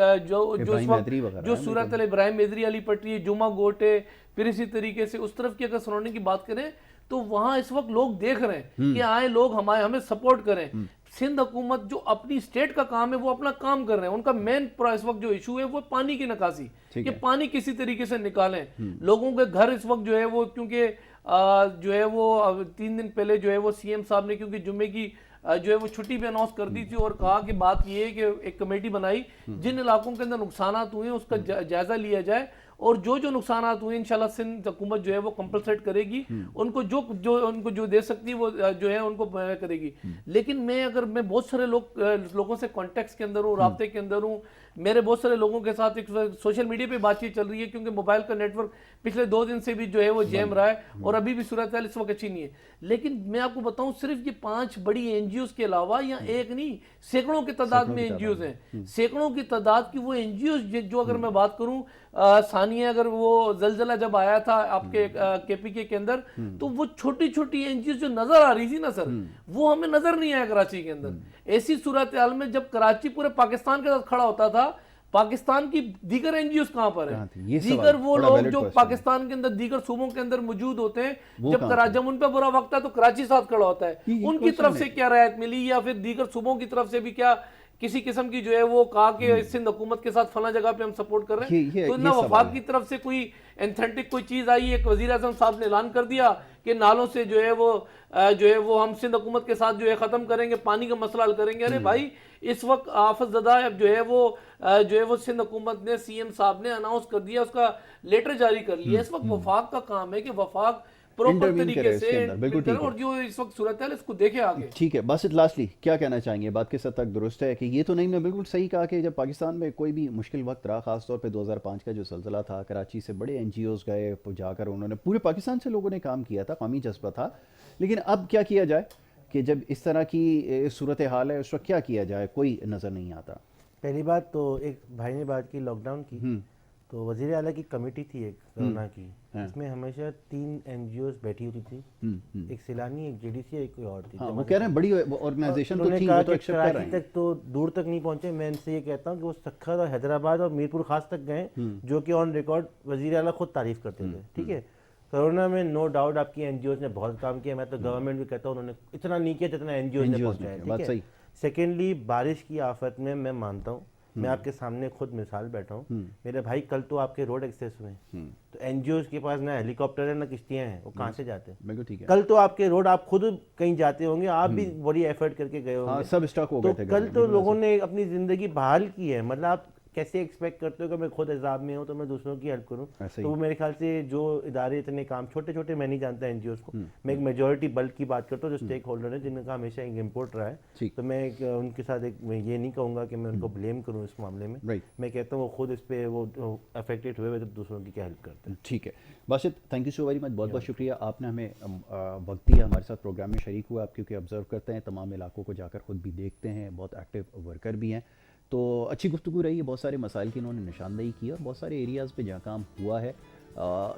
جو صورت ابراہیم میدری علی پٹری, جمعہ گوٹے, پھر اسی طریقے سے اس طرف کی اگر سراؤنڈنگ کی بات کریں تو وہاں اس وقت لوگ دیکھ رہے ہیں کہ آئے لوگ ہمیں سپورٹ کریں. سندھ حکومت جو اپنی سٹیٹ کا کام ہے وہ اپنا کام کر رہے ہیں, ان کا مین اس وقت جو ایشو ہے وہ پانی کی نکاسی, کہ پانی کسی طریقے سے نکالیں. لوگوں کے گھر اس وقت جو ہے وہ کیونکہ جو ہے وہ 3 دن پہلے جو ہے وہ سی ایم صاحب نے کیونکہ جمعے کی جو ہے وہ چھٹی بھی اناؤنس کر دی تھی اور کہا کہ بات یہ ہے کہ ایک کمیٹی بنائی جن علاقوں کے اندر نقصانات ہوئے ہیں اس کا جائزہ لیا جائے اور جو نقصانات ہوئے انشاءاللہ سندھ حکومت جو ہے وہ کمپنسیٹ کرے گی, ان کو جو دے سکتی ہے وہ جو ہے ان کو کرے گی. لیکن میں بہت سارے لوگوں سے کانٹیکٹس کے اندر ہوں, رابطے کے اندر ہوں, میرے بہت سارے لوگوں کے ساتھ ایک سوشل میڈیا پہ بات چیت چل رہی ہے کیونکہ موبائل کا نیٹ ورک پچھلے 2 دن سے بھی جو ہے وہ جیم رہا ہے اور ابھی بھی صورتحال اس وقت اچھی نہیں ہے. لیکن میں آپ کو بتاؤں صرف یہ 5 بڑی این جی اوز کے علاوہ یا ایک نہیں سینکڑوں کی تعداد میں این جی اوز ہیں, سینکڑوں کی تعداد کی وہ این جی اوز جو اگر میں بات کروں ثانیہ, اگر وہ زلزلہ جب آیا تھا آپ کے کے پی کے اندر تو وہ چھوٹی چھوٹی این جی اوز جو نظر آ رہی تھی نا سر, وہ ہمیں نظر نہیں آیا کراچی کے اندر. ایسی صورتحال میں جب کراچی پورے پاکستان کے ساتھ کھڑا ہوتا تھا, پاکستان کی دیگر این جی اوز کہاں پر ہیں؟ دیگر وہ لوگ جو پاکستان کے اندر دیگر صوبوں کے اندر موجود ہوتے ہیں, جب ان پہ برا وقت ہے تو کراچی ساتھ کھڑا ہوتا ہے, ان کی طرف سے کیا رعایت ملی یا پھر دیگر صوبوں کی طرف سے بھی کیا کسی قسم کی جو ہے وہ کہا کہ سندھ حکومت کے ساتھ فلاں جگہ پہ ہم سپورٹ کر رہے ہیں؟ تو نہ وفاق کی طرف سے کوئی انتھینٹک کوئی چیز آئی. ایک وزیر اعظم صاحب نے اعلان کر دیا کہ نالوں سے جو ہے وہ ہم سندھ حکومت کے ساتھ جو ہے ختم کریں گے, پانی کا مسئلہ حل کریں گے. ارے بھائی اس وقت آفت زدہ جو ہے وہ سندھ حکومت نے سی ایم صاحب نے اناؤنس کر دیا, اس کا لیٹر جاری کر لیا. اس وقت وفاق کا کام ہے کہ وفاق پروپر طریقے سے اور جو اس وقت صورتحال اس کو دیکھے آگے. ٹھیک ہے, باسط لاسٹلی کیا کہنا چاہیں گے؟ بات کس حد تک درست ہے کہ یہ تو نہیں, میں بالکل صحیح کہا کہ جب پاکستان میں کوئی بھی مشکل وقت رہا, خاص طور پہ 2005 کا جو زلزلہ تھا, کراچی سے بڑے این جی اوز گئے جا کر, انہوں نے پورے پاکستان سے لوگوں نے کام کیا تھا, قومی جذبہ تھا. لیکن اب کیا کیا جائے کہ جب اس طرح کی صورتحال ہے اس وقت کیا کیا جائے, کوئی نظر نہیں آتا. پہلی بات تو ایک بھائی نے بات کی لاک ڈاؤن کی, تو وزیر اعلیٰ کی کمیٹی تھی ایک کرونا کی, اس میں ہمیشہ 3 این جی اوز بیٹھی ہوتی تھی, ایک سیلانی, ایک جے ڈی سی, ایک کوئی اور تھی. وہ کہہ رہے ہیں بڑی آرگنائزیشن تو تھی, وہ تو ایکسپٹ کر رہے ہیں. تک تو دور تک نہیں پہنچے. میں ان سے یہ کہتا ہوں کہ وہ سکھر اور حیدرآباد اور میرپور خاص تک گئے, جو کہ آن ریکارڈ وزیر اعلیٰ خود تعریف کرتے تھے. ٹھیک ہے, کرونا میں نو ڈاؤٹ آپ کی این جی اوز نے بہت کام کیا. میں تو گورنمنٹ بھی کہتا ہوں انہوں نے اتنا نہیں کیا جتنا این جی اوز نے پہنچایا. ٹھیک ہے. سیکنڈلی بارش کی آفت میں مانتا ہوں, میں آپ کے سامنے خود مثال بیٹھا ہوں. میرے بھائی کل تو آپ کے روڈ ایکسیس ہوئے, تو این جی اوز کے پاس نہ ہیلی کاپٹر ہے نہ کشتیاں ہیں, وہ کہاں سے جاتے ہیں؟ کل تو آپ کے روڈ, آپ خود کہیں جاتے ہوں گے, آپ بھی بڑی ایفرٹ کر کے گئے ہوں گے, سب اسٹاک ہو گئے تھے. کل تو لوگوں نے اپنی زندگی بحال کی ہے. مطلب آپ کیسے ایکسپیکٹ کرتے ہو کہ میں خود عذاب میں ہوں تو میں دوسروں کی ہیلپ کروں؟ تو وہ میرے خیال سے جو ادارے اتنے کام چھوٹے چھوٹے, میں نہیں جانتا این جی اوز کو, میں ایک میجورٹی بلک کی بات کرتا ہوں جو اسٹیک ہولڈر ہیں جن کا ہمیشہ ایک امپورٹ رہا ہے. تو میں ان کے ساتھ میں یہ نہیں کہوں گا کہ میں ان کو بلیم کروں اس معاملے میں. میں کہتا ہوں وہ خود اس پہ وہ افیکٹڈ ہوئے تو دوسروں کی کیا ہیلپ کرتے ہیں. ٹھیک ہے Basit, thank you so very much, بہت بہت شکریہ. آپ نے ہمیں وقت دیا, ہمارے ساتھ پروگرام میں شریک ہوا. آپ کیونکہ آبزرو کرتے ہیں, تمام علاقوں کو جا کر خود بھی دیکھتے ہیں, بہت ایکٹیو ورکر بھی ہیں, تو اچھی گفتگو رہی ہے. بہت سارے مسائل کی انہوں نے نشاندہی کی اور بہت سارے ایریاز پہ جہاں کام ہوا ہے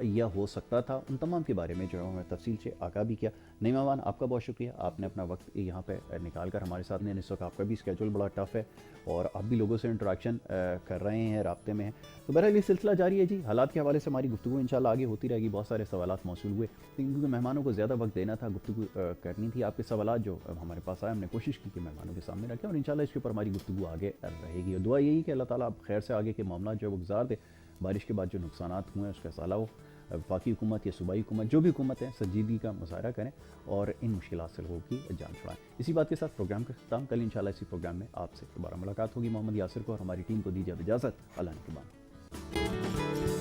یا ہو سکتا تھا, ان تمام کے بارے میں جو ہے ہمیں تفصیل سے آگاہ بھی کیا. نعیمہ مان, آپ کا بہت شکریہ, آپ نے اپنا وقت یہاں پہ نکال کر ہمارے ساتھ. اس وقت آپ کا بھی اسکیجول بڑا ٹف ہے اور آپ بھی لوگوں سے انٹریکشن کر رہے ہیں, رابطے میں ہیں. تو بہرحال یہ سلسلہ جاری ہے جی. حالات کے حوالے سے ہماری گفتگو انشاءاللہ آگے ہوتی رہے گی. بہت سارے سوالات موصول ہوئے کیونکہ مہمانوں کو زیادہ وقت دینا تھا, گفتگو کرنی تھی. آپ کے سوالات جو ہمارے پاس آئے, ہم نے کوشش کی کہ مہمانوں کے سامنے رکھیں اور انشاءاللہ اس کے اوپر ہماری گفتگو آگے رہے گی. اور دعا یہی کہ اللہ تعالیٰ آپ خیر سے آگے کے معاملات جو ہے وہ گزار دے. بارش کے بعد جو نقصانات ہوئے ہیں اس کا ازالہ ہو. وفاقی حکومت یا صوبائی حکومت, جو بھی حکومت ہے, سنجیدگی کا مظاہرہ کریں اور ان مشکلات سے لوگوں کی جان چھڑائیں. اسی بات کے ساتھ پروگرام کا اختتام. کل انشاءاللہ اسی پروگرام میں آپ سے دوبارہ ملاقات ہوگی. محمد یاسر کو اور ہماری ٹیم کو دیجیے اجازت. اللہ نگہبان.